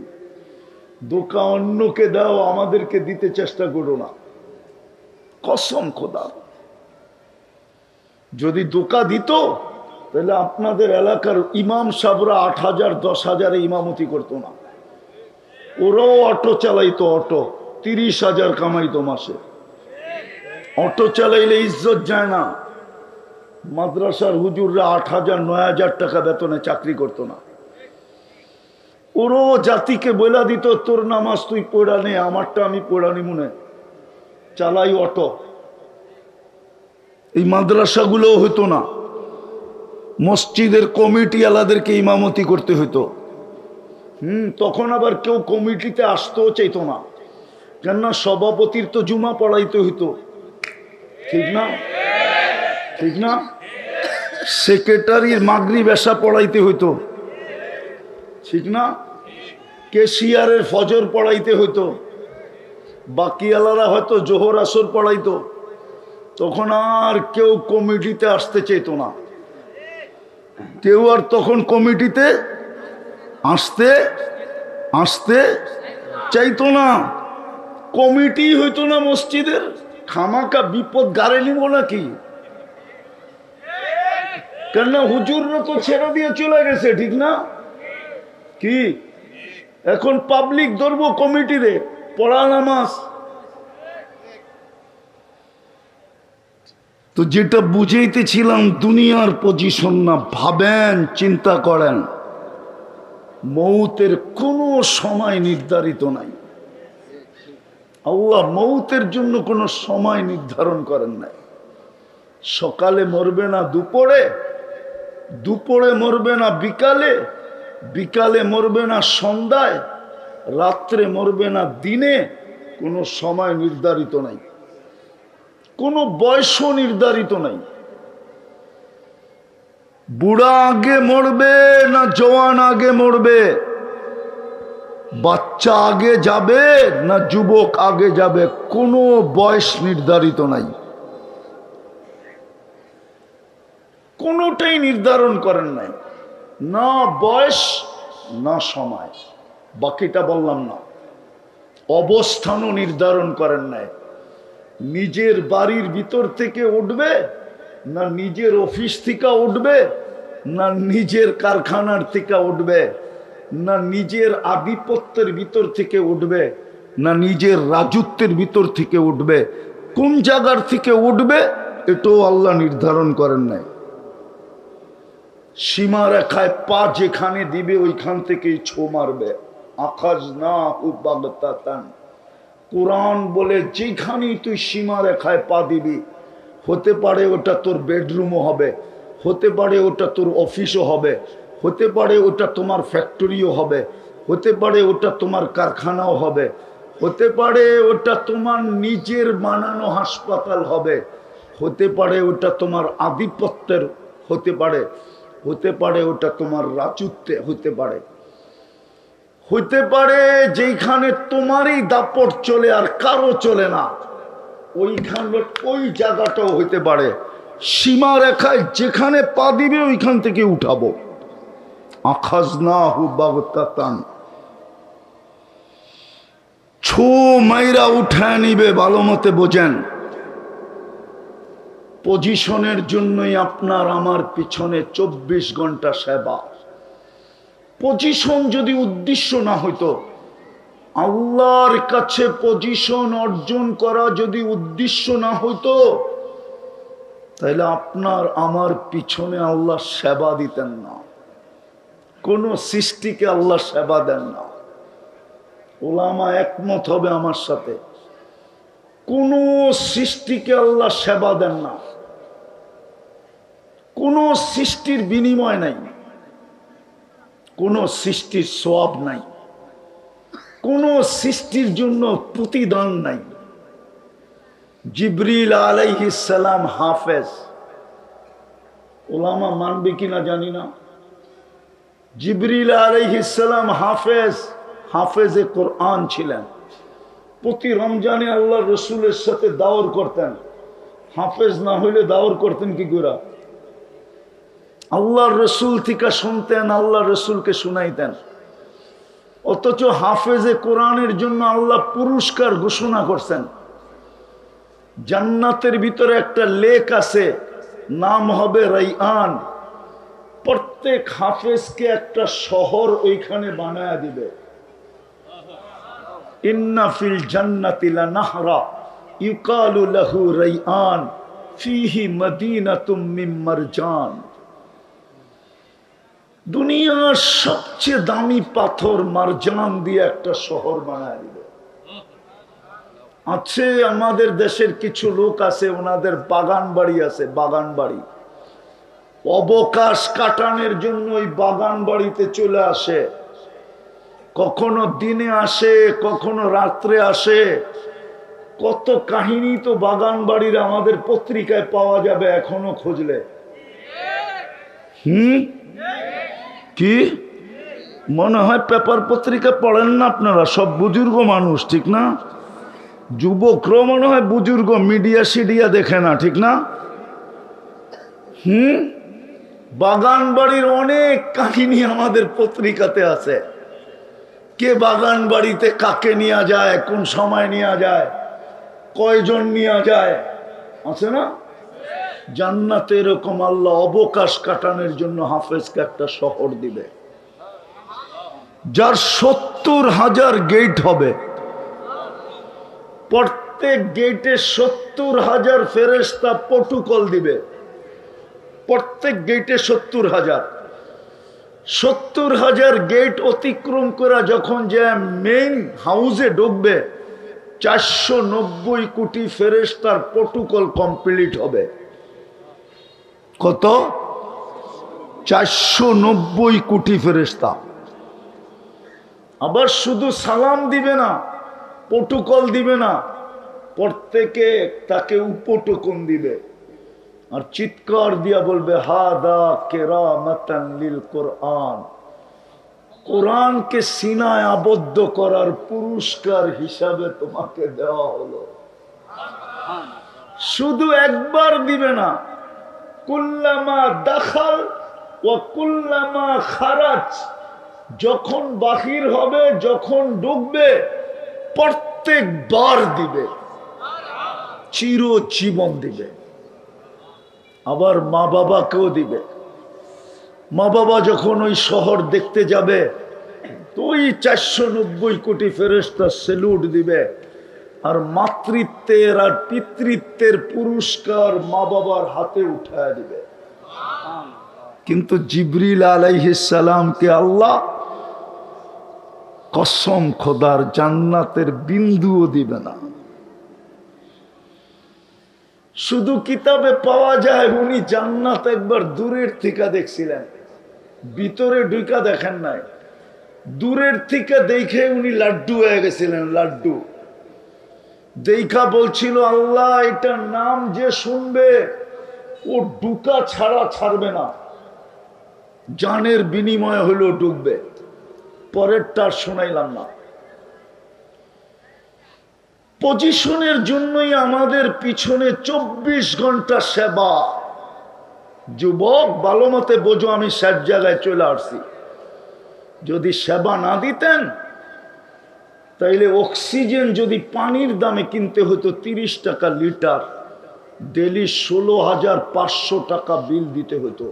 ধোঁকা অন্যকে দাও, আমাদেরকে দিতে চেষ্টা করো না। কসম খোদা, যদি ধোঁকা দিত তাহলে আপনাদের এলাকার ইমাম সাহেবরা 8,000 10,000 ইমামতি করতো না। ওরাও অটো চালাইতো, অটো 30,000 কামাইতো মাসে। অটো চালাইলে ইজ্জত যায় না। মাদ্রাসার হুজুররা 8,000 9,000 টাকা বেতনে চাকরি করতো না। ওরও জাতিকে বইলা দিত, তোর নামাজ তুই পড়া নে, আমারটা আমি পড়া নি, মনে চালাই অটো। এই মাদ্রাসাগুলোও হতো না, মসজিদের কমিটি আলাদেরকে ইমামতি করতে হতো। তখন আবার কেউ কমিটিতে আসতেও চাইতো না, কেননা সভাপতির তো জুমা পড়াইতে হইতো, ঠিক না? ঠিক না? সেক্রেটারির মাগরিব এশা পড়াইতে হইতো, ঠিক না? কেশিয়ারের ফজর পড়াইতে হইতো, বাকিওয়ালারা হয়তো জোহর আসর পড়াইতো। তখন আর কেউ কমিটিতে আসতে চাইতো না, কেউ আর তখন কমিটিতে আসতে আসতে চাইতো না। কমিটি হইতো না মসজিদের, খামাকা বিপদ গাড়ে নিব নাকি? কেননা হুজুররা তো ছেড়ে দিয়ে চলে গেছে, ঠিক না? কি এখন পাবলিক ধরবো কমিটিরে পড়া নামাজ? তো যেটা বুঝাইতেছিলাম, দুনিয়ার পজিশন না, ভাবেন, চিন্তা করেন, মৌতের কোনো সময় নির্ধারিত নাই। আল্লাহ মৌতের জন্য কোনো সময় নির্ধারণ করেন নাই। সকালে মরবে না দুপুরে, দুপুরে মরবে না বিকালে, বিকালে মরবে না সন্ধ্যায়, রাত্রে মরবে না দিনে, কোনো সময় নির্ধারিত নাই, কোনো বয়সও নির্ধারিত নাই। বুড়া আগে মরবে না জওয়ান আগে মরবে, বাচ্চা আগে যাবে না যুবক আগে যাবে, কোনো বয়স নির্ধারিত নাই, কোনোটাই নির্ধারণ করেন নাই, না বয়স না সময়। বাকিটা বললাম না। অবস্থানও নির্ধারণ করেন নাই, নিজের বাড়ির ভিতর থেকে উঠবে না নিজের অফিস থেকে উঠবে, না নিজের কারখানার থেকে উঠবে, না নিজের আধিপত্যের ভিতর থেকে উঠবে, না নিজের রাজত্বের ভিতর থেকে উঠবে, কোন জায়গার থেকে উঠবে এটাও আল্লাহ নির্ধারণ করেন নাই। সীমা রেখায় পা যেখানে দিবে ওইখান থেকেই ছো মারবে। আখাযনাহু বাগতাতান, কোরআন বলে যেখানেই তুই সীমা রেখায় পা দিবি, হতে পারে ওটা তোর বেডরুমও হবে, হতে পারে ওটা তোর অফিসও হবে, হতে পারে ওটা তোমার ফ্যাক্টরিও হবে, হতে পারে ওটা তোমার কারখানাও হবে, হতে পারে ওটা তোমার নিজের বানানো হাসপাতাল হবে, হতে পারে ওটা তোমার আধিপত্যের হতে পারে, হতে পারে ওটা তোমার রাজত্বে হতে পারে, হতে পারে যেখানে তোমারই দাপট চলে আর কারো চলে না, ওইখানে ওই জায়গাটাও হইতে পারে। সীমা রেখায় যেখানে পা দিবে ওইখান থেকে উঠাবো। আখাযনাহু বাগতাতান, ছো মাইরা উঠায় নিবে। ভালো মতে বোঝেন, পজিশনের জন্যই আপনার আমার পিছনে 24 ঘন্টা সেবা। পজিশন যদি উদ্দেশ্য না হইতো, আল্লাহর কাছে পজিশন অর্জন করা যদি উদ্দেশ্য না হইতো, তাহলে আপনার আমার পিছনে আল্লাহ সেবা দিতেন না। কোন সৃষ্টিকে আল্লাহ সেবা দেন না। ওলামা একমত হবে আমার সাথে, কোন সৃষ্টিকে আল্লাহ সেবা দেন না। কোন সৃষ্টির বিনিময় নাই, কোন সৃষ্টির সওয়াব নাই, কোন সৃষ্টির জন্য প্রতিদান নাই। জিবরিল আলাইহিস সালাম হাফেজ, ওলামা মানবে কিনা জানি না। জিবরিল আলাইহিস সালাম হাফেজ, হাফেজে কোরআন ছিলেন। প্রতি রমজানে আল্লাহ রসুলের সাথে দাওয়ার করতেন। হাফেজ না হইলে দাওয়ার করতেন কি করে? আল্লাহর রসুল থেকে শুনতেন, আল্লাহ রসুলকে শুনাইতেন। অথচ হাফেজে কোরআনের জন্য আল্লাহ পুরস্কার ঘোষণা করছেন। জান্নাতের ভিতরে একটা লেক আছে, নাম হবে রাইয়ান। প্রত্যেক হাফেজকে একটা শহর ওইখানে বানায়া দিবে। ইন্না ফিল জান্নাতি লানাহরা ইউকালু লাহু রাইআন ফিহি মদিনাতুম মিন মারজান। দুনিয়ার সবচেয়ে দামি পাথর মারজান দিয়ে একটা শহর বানায় দিবে। আছে আমাদের দেশের কিছু লোক আছে, ওনাদের বাগান বাড়ি আছে, বাগান বাড়ি। অবকাশ কাটানোর জন্য ওই বাগান বাড়িতে চলে আসে, কখনো দিনে আসে, কখনো রাত্রে আসে। কত কাহিনী তো বাগান বাড়ির আমাদের পত্রিকায় পাওয়া যাবে এখনো খুঁজলে। কি মনে হয় পেপার পত্রিকা পড়েন না আপনারা? সব বুজুর্গ মানুষ, ঠিক না? যুবকরাও মনে হয় বুজুর্গ, মিডিয়া সিডিয়া দেখে না, ঠিক না? বাগান বাড়ির অনেক কাহিনী আমাদের পত্রিকাতে আছে। কে বাগান বাড়িতে কাকে নিয়ে যায়, কোন সময় নিয়ে যায়, কয়জন নিয়ে যায়, আছে না? জান্নাতে এরকম আল্লাহ অবকাশ কাটানোর জন্য হাফেজকে একটা শহর দিবে, যার 70,000 গেট হবে। প্রত্যেক গেটে 70,000 ফেরেশতা প্রটোকল দিবে। প্রত্যেক গেটে 70,000 গেট অতিক্রম করা যখন যে মেইন হাউসে ঢুকবে, 490 কোটি ফেরেশতার প্রটোকল কমপ্লিট হবে। কত? 490 কোটি ফেরেশতা। আবার শুধু সালাম দিবে না, প্রটোকল দিবে না, প্রত্যেকে তাকে উপটোকন দিবে আর চিৎকার দিয়া বলবে হাদা কেরামাতান লিল কোরআন। কোরআনকে সিনায় আবদ্ধ করার পুরস্কার হিসাবে তোমাকে দেওয়া হলো। শুধু একবার দিবে না, কুল্লামা দাখাল ওয়া কুল্লামা খারাজ, যখন বাহির হবে, যখন ঢুকবে, প্রত্যেকবার দিবে, চিরজীবন দিবে। আবার মা বাবাকেও দিবে। মা বাবা যখন ওই শহর দেখতে যাবে, তো ওই 490 কোটি ফেরেশতা সেলুট দিবে, আর মাতৃত্বের আর পিতৃত্বের পুরস্কার মা বাবার হাতে উঠায় দিবে। কিন্তু জিবরিল আলাইহিস সালামকে আল্লাহ কসম খোদার জান্নাতের বিন্দুও দিবে না। শুধু কিতাবে পাওয়া যায় উনি জান্নাত একবার দূরের থেকে দেখছিলেন, ভিতরে ঢুকা দেখেন নাই। দূরের থেকে দেখে উনি লাড্ডু হয়ে গেছিলেন, লাড্ডু দেখা বলছিল আল্লাহ এটার নাম যে শুনবে ও ঢুকা ছাড়া ছাড়বে না, জানের বিনিময় হলো ঢুকবে। পরেরটা শোনাইলাম না। পজিশনের জন্যই আমাদের পিছনে 24 ঘন্টা সেবা। যুবক ভালো মতে বোঝো, আমি সব জায়গায় চলে আসছি। যদি সেবা না দিতেন তাইলে অক্সিজেন যদি পানির দামে কিনতে হতো 30 টাকা লিটার, ডেলি 16,500 টাকা বিল দিতে হতো।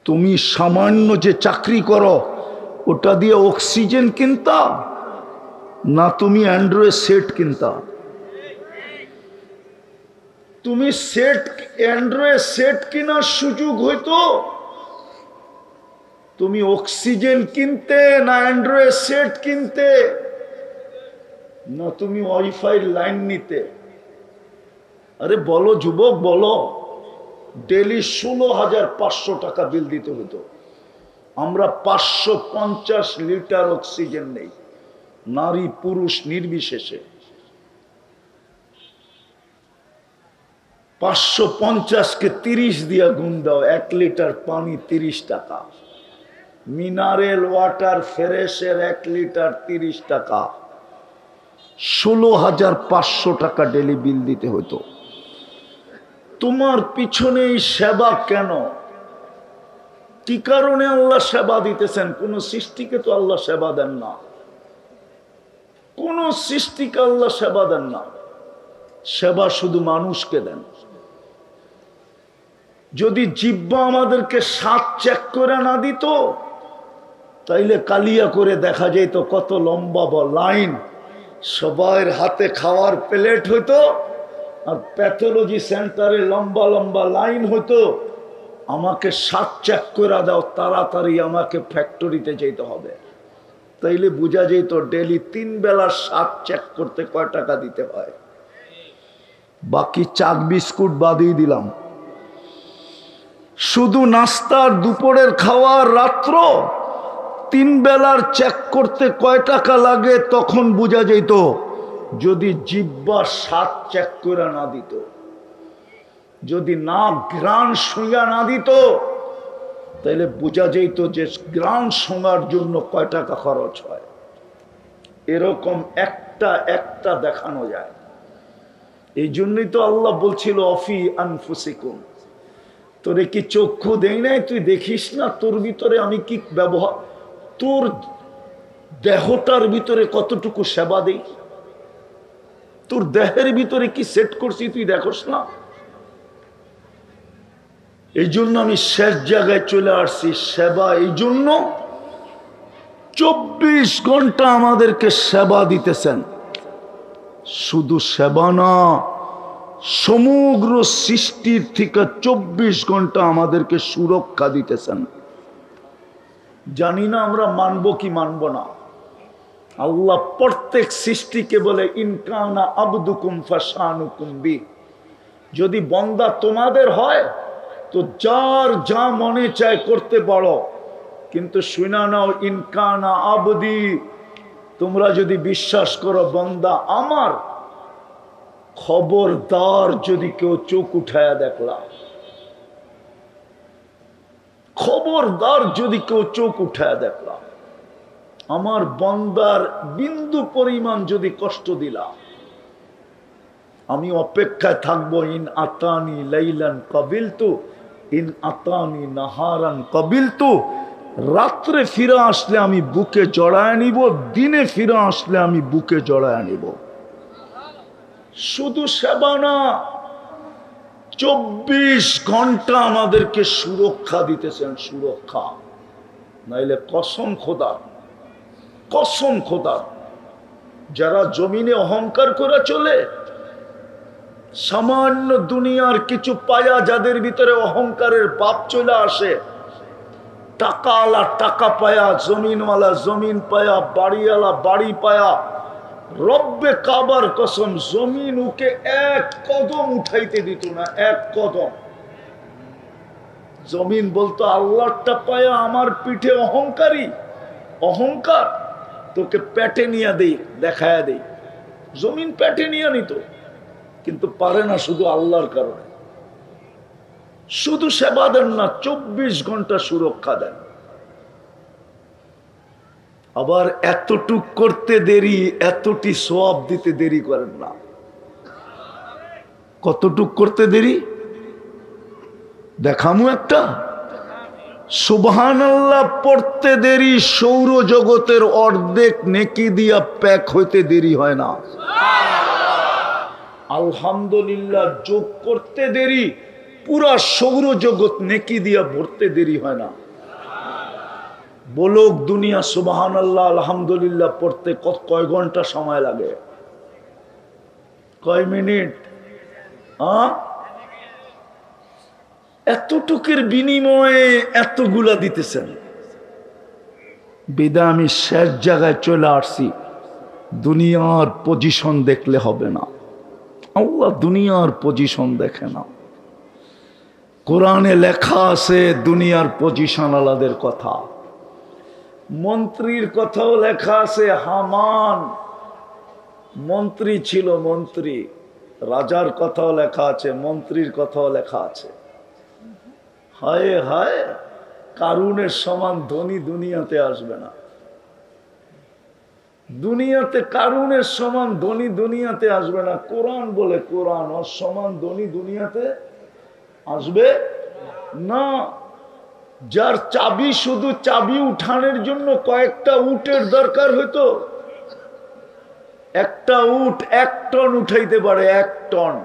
তুমি সামান্য যে চাকরি করো ওটা দিয়ে অক্সিজেন কিনতা না তুমি অ্যান্ড্রয়েড সেট কিনতা? তুমি অ্যান্ড্রয়েড সেট কেনার সুযোগ হইতো, তুমি অক্সিজেন কিনতে না অ্যান্ড্রয়েড সেট কিনতে, না তুমি ওয়াইফাই লাইন নিতে? আরে বলো যুবক, বলো। ডেলি 16,500 টাকা বিল দিতে হতো। আমরা 550 লিটার অক্সিজেন নেই, নারী পুরুষ নির্বিশেষে। 550-কে 30 দিয়া গুণ দাও, 1 লিটার পানি 30 টাকা। মিনারেল ওয়াটার ফ্রেশের 1 লিটার 30 টাকা। 16,500 টাকা ডেলি বিল দিতে হতো। তোমার পিছনে এই সেবা কেন? কি কারণে আল্লাহ সেবা দিতেছেন? কোন সৃষ্টিকে তো আল্লাহ সেবা দেন না, কোন সৃষ্টিকে আল্লাহ সেবা দেন না। সেবা শুধু মানুষকে দেন। যদি জিহ্বা আমাদেরকে স্বাদ চেক করে না দিত তাইলে কালিয়া করে দেখা যেত কত লম্বা লাইন, সবার হাতে খাওয়ার প্লেট হইতো, আর প্যাথোলজি সেন্টারে লম্বা লম্বা লাইন হইতো। আমাকে 7 চেক করে দাও, তাড়াতাড়ি আমাকে ফ্যাক্টরিতে যেতে হবে। তাইলে বোঝা যেত ডেলি 3 বেলা 7 চেক করতে কয় টাকা দিতে হয়। বাকি চাক বিস্কুট বাদই দিলাম, শুধু নাস্তার, দুপুরের খাওয়ার, রাত্র 3 বেলার চেক করতে কয় টাকা লাগে তখন বোঝা যেত। যদি জিহ্বা 7 চেক করে না দিত, যদি নাক ঘ্রাণ শুঁয়া না দিত, তাহলে বোঝা যেত যে ঘ্রাণ শোনার জন্য কয় টাকা খরচ হয়। এরকম একটা একটা দেখানো যায়। এই জন্যই তো আল্লাহ বলছিল অফি আনফুসিকুম, তোরে কি চক্ষু দেই নাই, তুই দেখিস না তোর ভিতরে আমি কি ব্যবহার, তোর দেহটার ভিতরে কতটুকু সেবা দেই, তোর দেহের ভিতরে কি সেট করছি তুই দেখোস না। এই জন্য আমি শেষ জায়গায় চলে আসছি, সেবা। এই জন্য 24 ঘন্টা আমাদেরকে সেবা দিতেছেন। শুধু সেবা না, সমগ্র সৃষ্টির থেকে 24 ঘন্টা আমাদেরকে সুরক্ষা দিতেছেন। জানি না আমরা মানব কি মানব না। আল্লাহ প্রত্যেক সৃষ্টিকে বলে ইনকানা আবদুকুম ফাশানুকুম বি, যদি বন্দা তোমাদের হয় তো যার যা মনে চায় করতে পারো, কিন্তু শুনা নাও ইনকানা আবদি, তোমরা যদি বিশ্বাস করো বন্দা আমার, খবরদার যদি কেউ চোখ উঠায়া দেখলা, খবরদার যদি কেউ চোখ উঠায়া দেখলা, আমার বন্দার বিন্দু পরিমাণ যদি কষ্ট দিলা, আমি অপেক্ষায় থাকবো। ইন আতানি লাইলান কাবিলতু, ইন আতানি নাহারান কাবিলতু, রাত্রে ফিরে আসলে আমি বুকে জড়ায় নিব, দিনে ফিরে আসলে আমি বুকে জড়ায় নিব। শুধু সেবা না, 24 ঘন্টা আমাদেরকে সুরক্ষা দিতেছেন, সুরক্ষা। নাইলে কসম খোদা, কসম খোদা, যারা জমিনে অহংকার করে চলে, সামান্য দুনিয়ার কিছু পায়া যাদের ভিতরে অহংকারের পাপ চলে আসে, টাকাওয়ালা টাকা পায়া, জমিনওয়ালা জমিন পায়া, বাড়িওয়ালা বাড়ি পায়া, রব্বে কাবার কসম জমিন ওকে 1 কদম উঠাইতে দিত না, 1 কদম। জমিন বলতো আল্লাহটা পায়া আমার পিঠে অহংকারী, অহংকার, তোকে পেটে নিয়ে দেই, দেখায়া দেই। জমিন পেটে নিয়ে নিত, কিন্তু পারে না, শুধু আল্লাহর কারণে। শুধু সেবা দেন না, 24 ঘন্টা সুরক্ষা দেন। আবার এতটুক করতে দেরি, এতটি সওয়াব দিতে দেরি করেন না। কতটুক করতে দেরি দেখামু একটা। সুবহানাল্লাহ পড়তে দেরি সৌরজগতের অর্ধেক নেকি দিয়া প্যাক হইতে দেরি হয় না। আলহামদুলিল্লাহ যোগ করতে দেরি পুরা সৌরজগৎ নেকি দিয়া ভরতে দেরি হয় না। বলুক দুনিয়া সুবহানাল্লাহ আলহামদুলিল্লাহ পড়তে কয় ঘন্টা সময় লাগে, কয় মিনিট? এতটুকের বিনিময়ে এতগুলা দিতেছেন। বিদা আমি শেষ জায়গায় চলে আসছি। দুনিয়ার পজিশন দেখলে হবে না, আল্লাহ দুনিয়ার পজিশন দেখে না। কোরআনে লেখা আছে দুনিয়ার পজিশন আলাদের কথা, মন্ত্রীর কথাও লেখা আছে। হামান মন্ত্রী ছিল, মন্ত্রী, রাজার কথাও লেখা আছে, মন্ত্রীর কথাও লেখা আছে। হায় হায়, কারুনের সমান ধনী দুনিয়াতে আসবে না। দুনিয়াতে কারুনের সমান ধনী দুনিয়াতে আসবে না। কোরআন বলে, কোরআন ওর সমান ধনী দুনিয়াতে আসবে না। যার চাবি, শুধু চাবি উঠানোর জন্য কয়েকটা উটের দরকার হইতো। একটা উট 1 টন উঠাইতে পারে, 1 টন।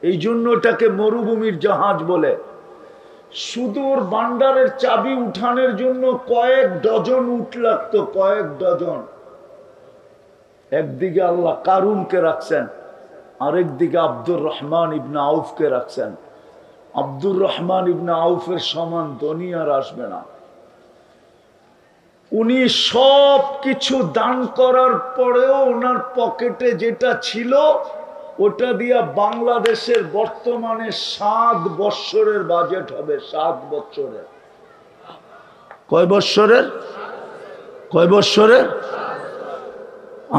এই জন্য এটাকে মরুভূমির জাহাজ বলে। শুধু ওর ভান্ডারের চাবি উঠানোর জন্য কয়েক ডজন উট লাগতো, কয়েক ডজন। একদিকে আল্লাহ কারুনকে রাখছেন, আরেকদিকে আব্দুর রহমান ইবনে আউফকে রাখছেন। আব্দুর রহমান ইবনে আউফের সমান ধনী আর আসবে না। উনি সব কিছু দান করার পরেও ওনার পকেটে যেটা ছিল ওটা দিয়া বাংলাদেশের বর্তমানে 7 বৎসরের বাজেট হবে। 7 বৎসরের। কয় বৎসরের? কয় বৎসরের?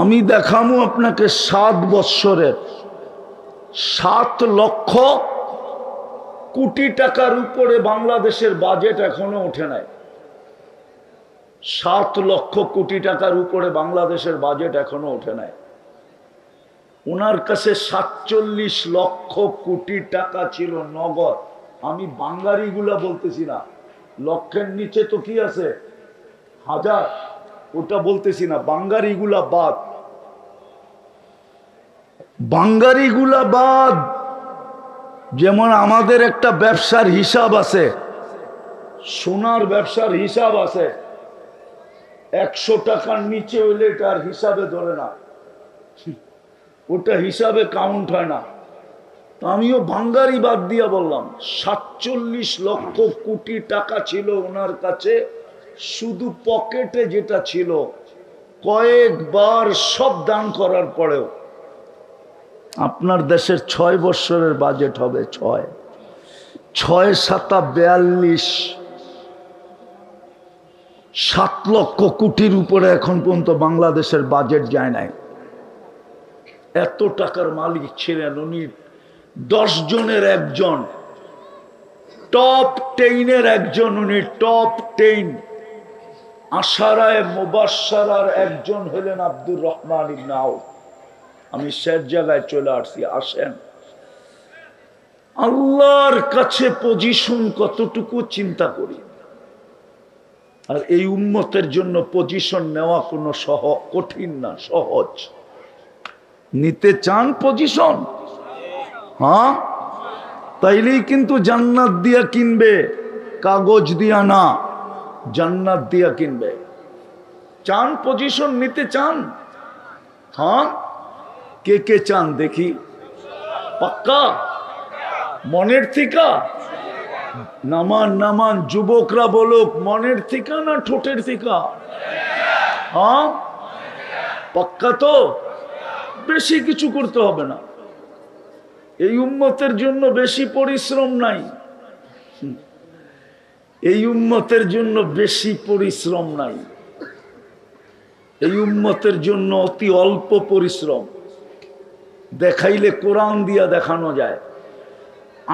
আমি দেখামু আপনাকে 7 বৎসরের। 7 লক্ষ কোটি টাকার উপরে বাংলাদেশের বাজেট এখনো ওঠে নাই। 7 লক্ষ কোটি টাকার উপরে বাংলাদেশের বাজেট এখনো ওঠে নাই। ওনার কাছে 47 লক্ষ কোটি টাকা ছিল নগদ। আমি বাঙ্গারিগুলা বলতেছি না, লক্ষের নিচে তো কি আছে, হাজার, ওটা বলতেছি না, বাঙ্গারিগুলা বাদ। বাঙ্গারিগুলা বাদ। যেমন আমাদের একটা ব্যবসার হিসাব আছে, সোনার ব্যবসার হিসাব আছে, 100 টাকার নিচে হইলে এটা আর হিসাবে ধরে না, ওটা হিসাবে কাউন্ট হয় না। আমিও ভাঙ্গারি বাদ দিয়া বললাম 47 লক্ষ কোটি টাকা ছিল ওনার কাছে, শুধু পকেটে যেটা ছিল। কয়েকবার সব দান করার পরেও আপনার দেশের 6 বৎসরের বাজেট হবে। 6 7 7 লক্ষ কোটির উপরে এখন পর্যন্ত বাংলাদেশের বাজেট যায় নাই। এত টাকার মালিক ছিলেন উনি। 10 জনের একজন, টপ 10-এর একজন উনি, টপ 10 আশারায়ে মুবাশশারার একজন হলেন আব্দুর রহমান ইবনে আউফ। আমি শেষ জায়গায় চলে আসছি, আসেন। আল্লাহর কাছে পজিশন কতটুকু চিন্তা করি। আর এই উম্মতের জন্য পজিশন নেওয়া কোনো কঠিন না, সহজ। নিতে চান পজিশন? হ্যাঁ, তাইলেই কিন্তু জান্নাত দিয়া কিনবে, কাগজ দিয়া না, জান্নাত দিয়া কিনবে। চান পজিশন নিতে চান? হ্যাঁ, কে কে চান দেখি? পাক্কা মনের থিকা? নামান নামান, যুবকরা বলুক, মনের থিকা না ঠোঁটের থিকা? হ্যাঁ, পাক্কা তো? বেশি কিছু করতে হবে না। এই উম্মতের জন্য বেশি পরিশ্রম নাই। এই উম্মতের জন্য বেশি পরিশ্রম নাই। এই উম্মতের জন্য অতি অল্প পরিশ্রম। দেখাইলে কোরআন দিয়া দেখানো যায়।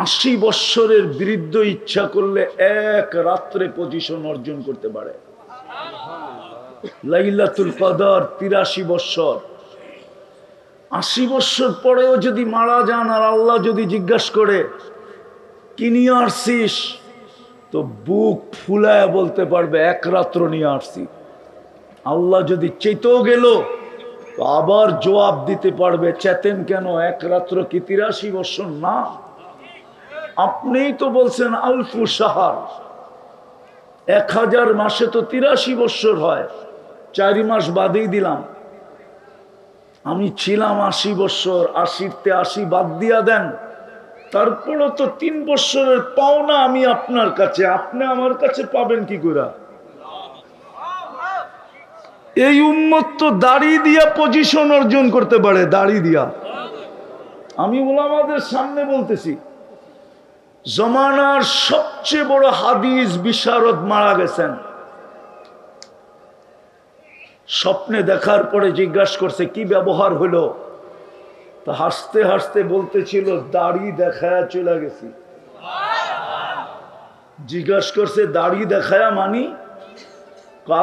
80 বৎসরের বৃদ্ধ ইচ্ছা করলে এক রাত্রে পজিশন অর্জন করতে পারে। লাইলাতুল কদর 83 বৎসর। 80 বৎসর পরেও যদি মারা যান আর আল্লাহ যদি জিজ্ঞাসা করে কি নিয়ে আসছিস, তো বুক ফুলায় বলতে পারবে 1 রাত্র নিয়ে আসছি। আল্লাহ যদি চেতেও গেল তো আবার জবাব দিতে পারবে, চেতেন কেন, 1 রাত্র কি 83 বৎসর না? আপনিই তো বলছেন আলফু সাহার, 1000 মাসে তো 83 বৎসর হয়। 4 মাস বাদেই দিলাম। আমি ছিলাম 80 বৎসর, 80-তে 80 বাদ দিয়া দেন, তারপরও তো 3 বৎসরের পাওনা আমি আপনার কাছে, আপনি আমার কাছে পাবেন কি করে? এই উম্মত তো দাড়ি দিয়া পজিশন অর্জন করতে পারে, দাড়ি দিয়া। আমি উলামাদের সামনে বলতেছি, জমানার সবচেয়ে বড় হাদিস বিশারদ মারা গেছেন। স্বপ্নে দেখার পরে জিজ্ঞাসা করছে কি ব্যবহার হলো, তা হাসতে হাসতে বলতেছিল দাড়ি দেখায়া চলে গেছি। জিজ্ঞাসা করছে দাড়ি দেখায়া মানি?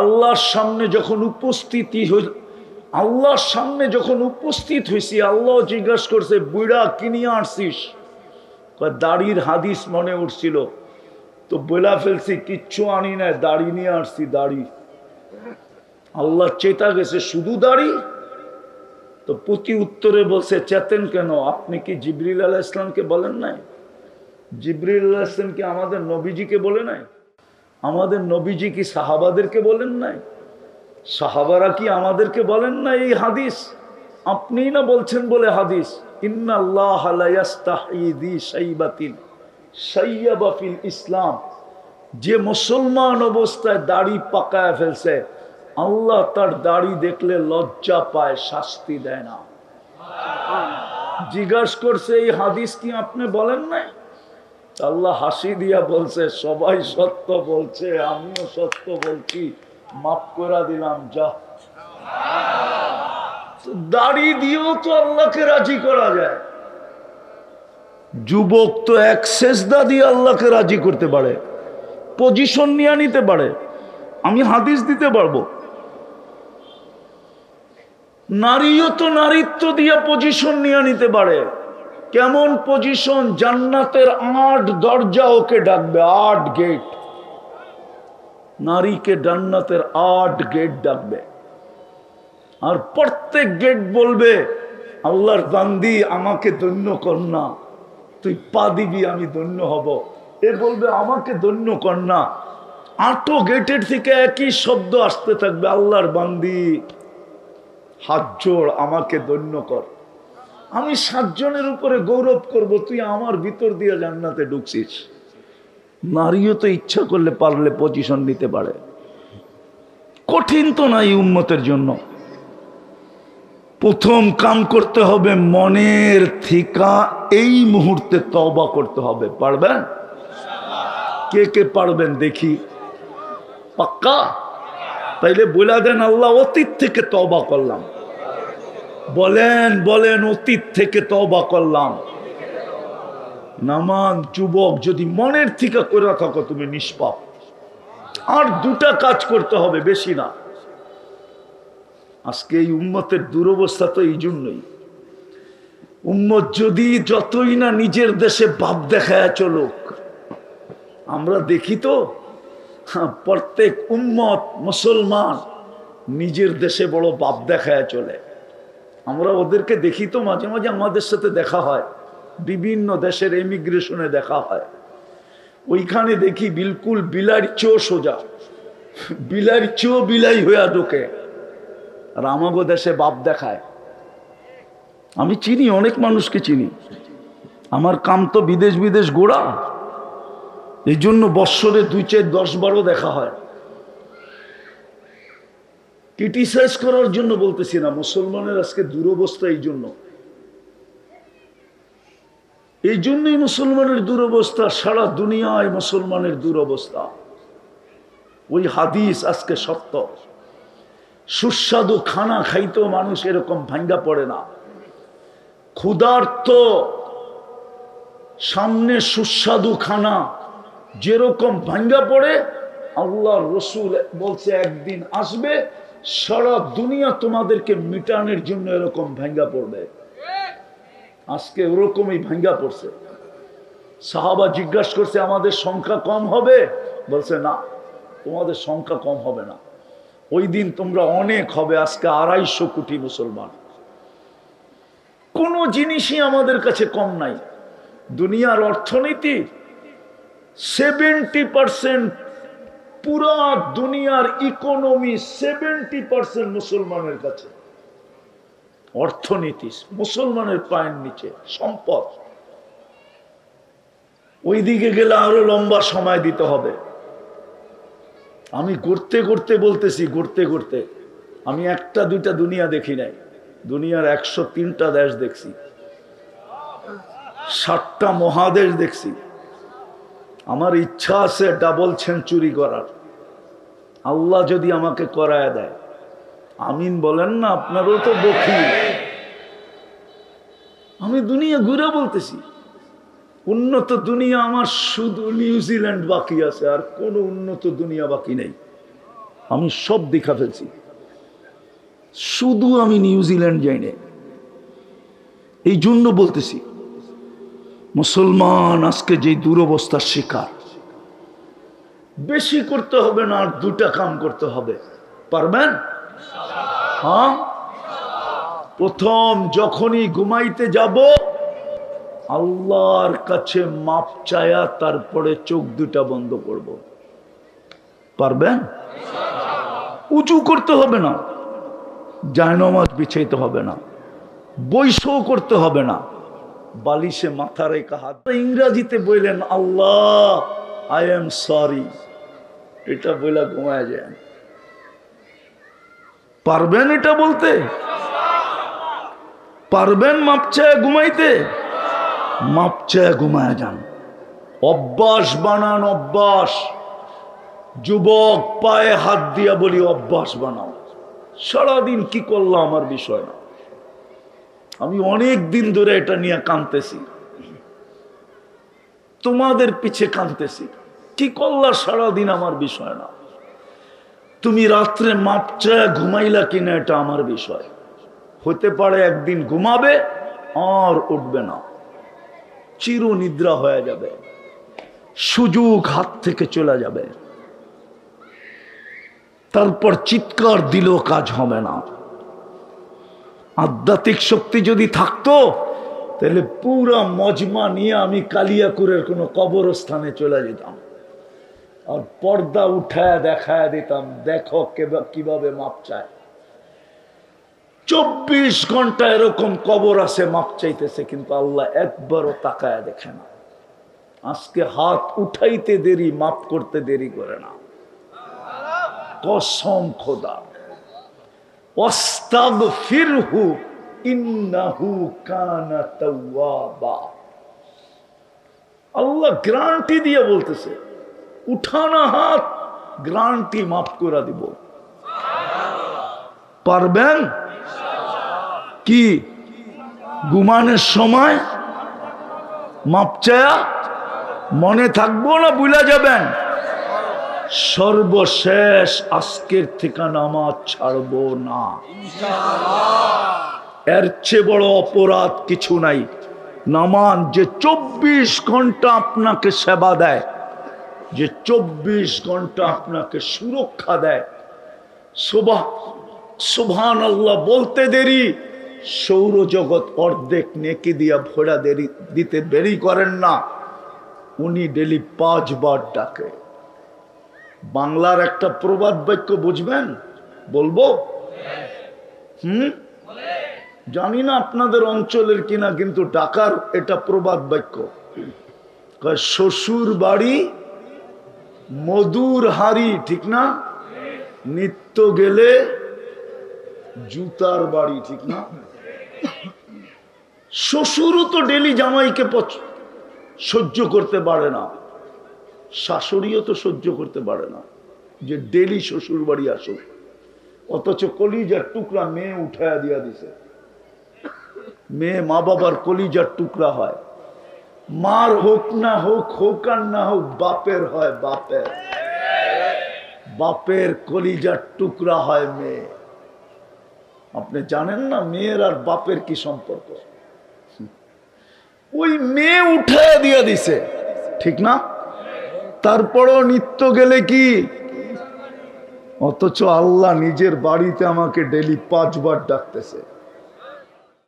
আল্লাহর সামনে যখন উপস্থিতি হইল, আল্লাহর সামনে যখন উপস্থিত হয়েছি, আল্লাহ জিজ্ঞাসা করছে বুড়া কি নিয়ে আসছিস? দাড়ির হাদিস মনে উঠছিল, তো বলা ফেলছি কিচ্ছু আনি না, দাড়ি নিয়ে আসছি, দাড়ি। আল্লাহ চেতা গেছে শুধু দাড়ি? তো প্রতি উত্তরে বলছে চেতেন কেন, আপনি কি জিবরিল আলাইহিস সালামকে বলেন নাই জিবরিল আলাইহিস সালাম কি আমাদের নবীজিকে বলে নাই? আমাদের নবীজি কি সাহাবাদেরকে বলেন নাই? সাহাবারা কি আমাদেরকে বলেন না এই হাদিস? আপনিই না বলছেন বলে হাদিস, ইন্নাল্লাহ লা ইয়াস্তাহি যি শাইবাতিন শাইয়াবা ফিল ইসলাম। যে মুসলমান অবস্থায় দাড়ি পাকায় ফেলছে, আল্লাহ তার দাড়ি দেখলে লজ্জা পায়, শাস্তি দেয় না। জিজ্ঞাসা করছে এই হাদিস কি আপনি বলেন নাই? আল্লাহ হাসি দিয়া বলছে, সবাই সত্য বলছে, আমিও সত্য বলছি, মাফ করে দিলাম, যা। দাড়ি দিয়েও তো আল্লাহকে রাজি করা যায়। যুবক তো এক সেজদা দিয়ে আল্লাহকে রাজি করতে পারে, পজিশন নিয়ে নিতে পারে। আমি হাদিস দিতে পারবো। নারীও তো নারীত্ব দিয়ে পজিশন নিয়ে নিতে পারে। কেমন পজিশন? জান্নাতের 8 দরজা ওকে ডাকবে, 8 গেট। নারীকে জান্নাতের 8 গেট ডাকবে, আর প্রত্যেক গেট বলবে, আল্লাহর বান্দি আমাকে ধন্য কর না, তুই পা দিবি আমি ধন্য হব। এ বলবে আমাকে ধন্য কর না। 8 গেটের থেকে একই শব্দ আসতে থাকবে, আল্লাহর বান্দি হাত জোড়, আমাকে ধন্য কর। আমি 7 জনের উপরে গৌরব করব, তুই আমার ভিতর দিয়ে জান্নাতে ঢুকছিস। নারীও তো ইচ্ছা করলে পারলে পজিশন নিতে পারে। কঠিন তো নাই উম্মতের জন্য। প্রথম কাম করতে হবে, মনের থিকা এই মুহূর্তে তওবা করতে হবে। পারবেন? কে কে পারবেন দেখি? পাক্কা? তাইলে বলে দেন, আল্লাহ অতীত থেকে তওবা করলাম। বলেন বলেন, অতীত থেকে তওবা করলাম। নামান যুবক, যদি মনের থেকে করে থাকো তুমি নিষ্পাপ। আর 2টা কাজ করতে হবে, বেশি না। আজকে এই উম্মতের দুরবস্থা তো এই জন্যই। উম্মত যদি যতই না নিজের দেশে বাপ দেখায় চলুক, আমরা দেখি তো প্রত্যেক উম্মত মুসলমান নিজের দেশে বড় বাপ দেখায় চলে। আমরা ওদেরকে দেখি তো, মাঝে মাঝে আমাদের সাথে দেখা হয়, বিভিন্ন দেশের এমিগ্রেশনে দেখা হয়। ওইখানে দেখি বিলকুল বিলার চো সোজা, বিলার চো বিলাই হইয়া ঢোকে, আর আমাগো দেশে বাপ দেখায়। আমি চিনি, অনেক মানুষকে চিনি। আমার কাম তো বিদেশ বিদেশ গোড়া, এই জন্য বৎসরে 2, 4, 10, 12 দেখা হয়। ক্রিটিসাইজ করার জন্য বলতেছি না, মুসলমানের আজকে দুরবস্থা এই জন্য। এই জন্যই মুসলমানের দুরবস্থা, সারা দুনিয়ায় মুসলমানের দুরবস্থা। ওই হাদিস আজকে সত্য। সুস্বাদু খানা খাইতেও মানুষ এরকম ভাঙ্গা পড়ে না। ক্ষুধার্ত সামনে সুস্বাদু খানা যেরকম ভাঙ্গা পড়ে, আল্লাহর রাসূল বলছে একদিন আসবে সারা দুনিয়া তোমাদেরকে মিটানোর জন্য এরকম ভাঙ্গা পড়বে। আজকে ওরকমই ভাঙ্গা পড়ছে। সাহাবা জিজ্ঞাসা করছে, আমাদের সংখ্যা কম হবে? বলছে না, তোমাদের সংখ্যা কম হবে না, ওই দিন তোমরা অনেক হবে। আজকে 250 কোটি মুসলমান। কোনো জিনিসই আমাদের কাছে কম নাই। দুনিয়ার অর্থনীতি 70%, পুরা দুনিয়ার ইকোনমি 70% মুসলমানের কাছে। অর্থনীতি মুসলমানের পায়ের নিচে, সম্পদ। ওই দিকে গেলে আরো লম্বা সময় দিতে হবে। আমি ঘুরতে ঘুরতে বলতেছি, ঘুরতে ঘুরতে আমি 1টা 2টা দুনিয়া দেখি নাই। দুনিয়ার 103টা দেশ দেখছি, 7টা মহাদেশ দেখছি। আমার ইচ্ছা আছে ডাবল সেঞ্চুরি করার। আল্লাহ যদি আমাকে করায় দেয়, আমিন বলেন না? আপনারও তো বকি। আমি দুনিয়া ঘুরে বলতেছি, উন্নত দুনিয়া আমার শুধু নিউজিল্যান্ড বাকি আছে, আর কোনো উন্নত দুনিয়া বাকি নেই। আমি সব দেখা ফেলছি, শুধু আমি নিউজিল্যান্ড যাই না। এই জন্য বলতেছি, মুসলমান আজকে যে দুরবস্থার শিকার। বেশি করতে হবে না, আর 2টা কাম করতে হবে। পারবেন? হ্যাঁ। প্রথম যখনই ঘুমাইতে যাব, আল্লাহর কাছে মাপ চায়া তারপরে চোখ দুটা বন্ধ করব। পারবেন? উঁচু করতে হবে না, জায়নামাজ বিছাইতে হবে না, বৈশও করতে হবে না, বালিশে মাথা রেখে হাত। ইংরাজিতে বললেন আল্লাহ আই এম সরি, এটা বলে ঘুমায় যান। পারবেন এটা বলতে? পারবেন মাপ চায় ঘুমাইতে? মাপ চায় ঘুমায় যান। অভ্যাস বানান, অভ্যাস। যুবক পায়ে হাত দিয়া বলি অভ্যাস বানাও। সারাদিন কি করলাম আমার বিষয় না, আমি অনেক দিন ধরে এটা নিয়ে কাঁদতেছি, তোমাদের পিছে কাঁদতেছি, কি করলা সারাদিন আমার বিষয় না। তুমি রাত্রে মাপ চায় ঘুমাইলা কিনা এটা আমার বিষয়। হতে পারে একদিন ঘুমাবে আর উঠবে না, চির নিদ্রা হয়ে যাবে, সুযোগ হাত থেকে চলে যাবে, তারপর চিৎকার দিলেও কাজ হবে না। আধ্যাত্মিক শক্তি যদি থাকতো তাহলে পুরা মজমা নিয়ে আমি কালিয়াকুরের কোনো কবরস্থানে চলে যেতাম আর পর্দা উঠায় দেখায় দিতাম, দেখো কিভাবে মাপ চায়। 24 ঘন্টা এরকম কবর আছে মাপ চাইতেছে, কিন্তু আল্লাহ একবারও তাকায় দেখে না। আজকে হাত উঠাইতে দেরি, মাপ করতে দেরি করে না। কসম খোদা, ওয়াস্তাগফিরহু ইন্নাহু কানা তাওয়াবা। আল্লাহ গ্যারান্টি দিয়ে বলতেছে, উঠানা হাত, গ্যারান্টি মাফ করে দিব। পারবেন কি? ঘুমানোর সময় মাপ চায়া মনে থাকবো না ভুলে যাবেন? সর্বশেষ আজকের থেকে নামাজ ছাড়বো না। এর চেয়ে বড় অপরাধ কিছু নাই। নামাজ যে 24 ঘন্টা আপনাকে সেবা দেয়, যে 24 ঘন্টা আপনাকে সুরক্ষা দেয়, সুবহানাল্লাহ বলতে দেরি সৌরজগৎ অর্ধেক নেকি দিয়া ভরা দিতে দেরি করেন না। উনি ডেলি 5 বার ডাকে। বাংলার একটা প্রবাদ বাক্য বুঝবেন? বলবো? জানি না আপনাদের অঞ্চলের কিনা, কিন্তু ঢাকার এটা প্রবাদ বাক্য। শ্বশুর বাড়ি মধুর হাড়ি, ঠিক না? নিত্য গেলে জুতার বাড়ি, ঠিক না? শ্বশুরও তো ডেলি জামাইকে সহ্য করতে পারে না, শাশুড়িও তো সহ্য করতে পারে না যে ডেলি শ্বশুর বাড়ি আসুক, অথচ কলিজার টুকরা মেয়ে উঠায়া দিয়া দিছে। মেয়ে মা বাবার কলিজার টুকরা হয়, মার হোক না হোক, হোক আর না হোক, বাপের হয়। বাপের কলিজার টুকরা হয় মেয়ে। আপনি জানেন না মেয়ের আর বাপের কি সম্পর্ক? ওই মেয়ে উঠায়া দিয়া দিছে, ঠিক না? তারপরও নিত্য গেলে কি? অথচ আল্লাহ নিজের বাড়িতে আমাকে ডেলি 5 বার ডাকতেছে।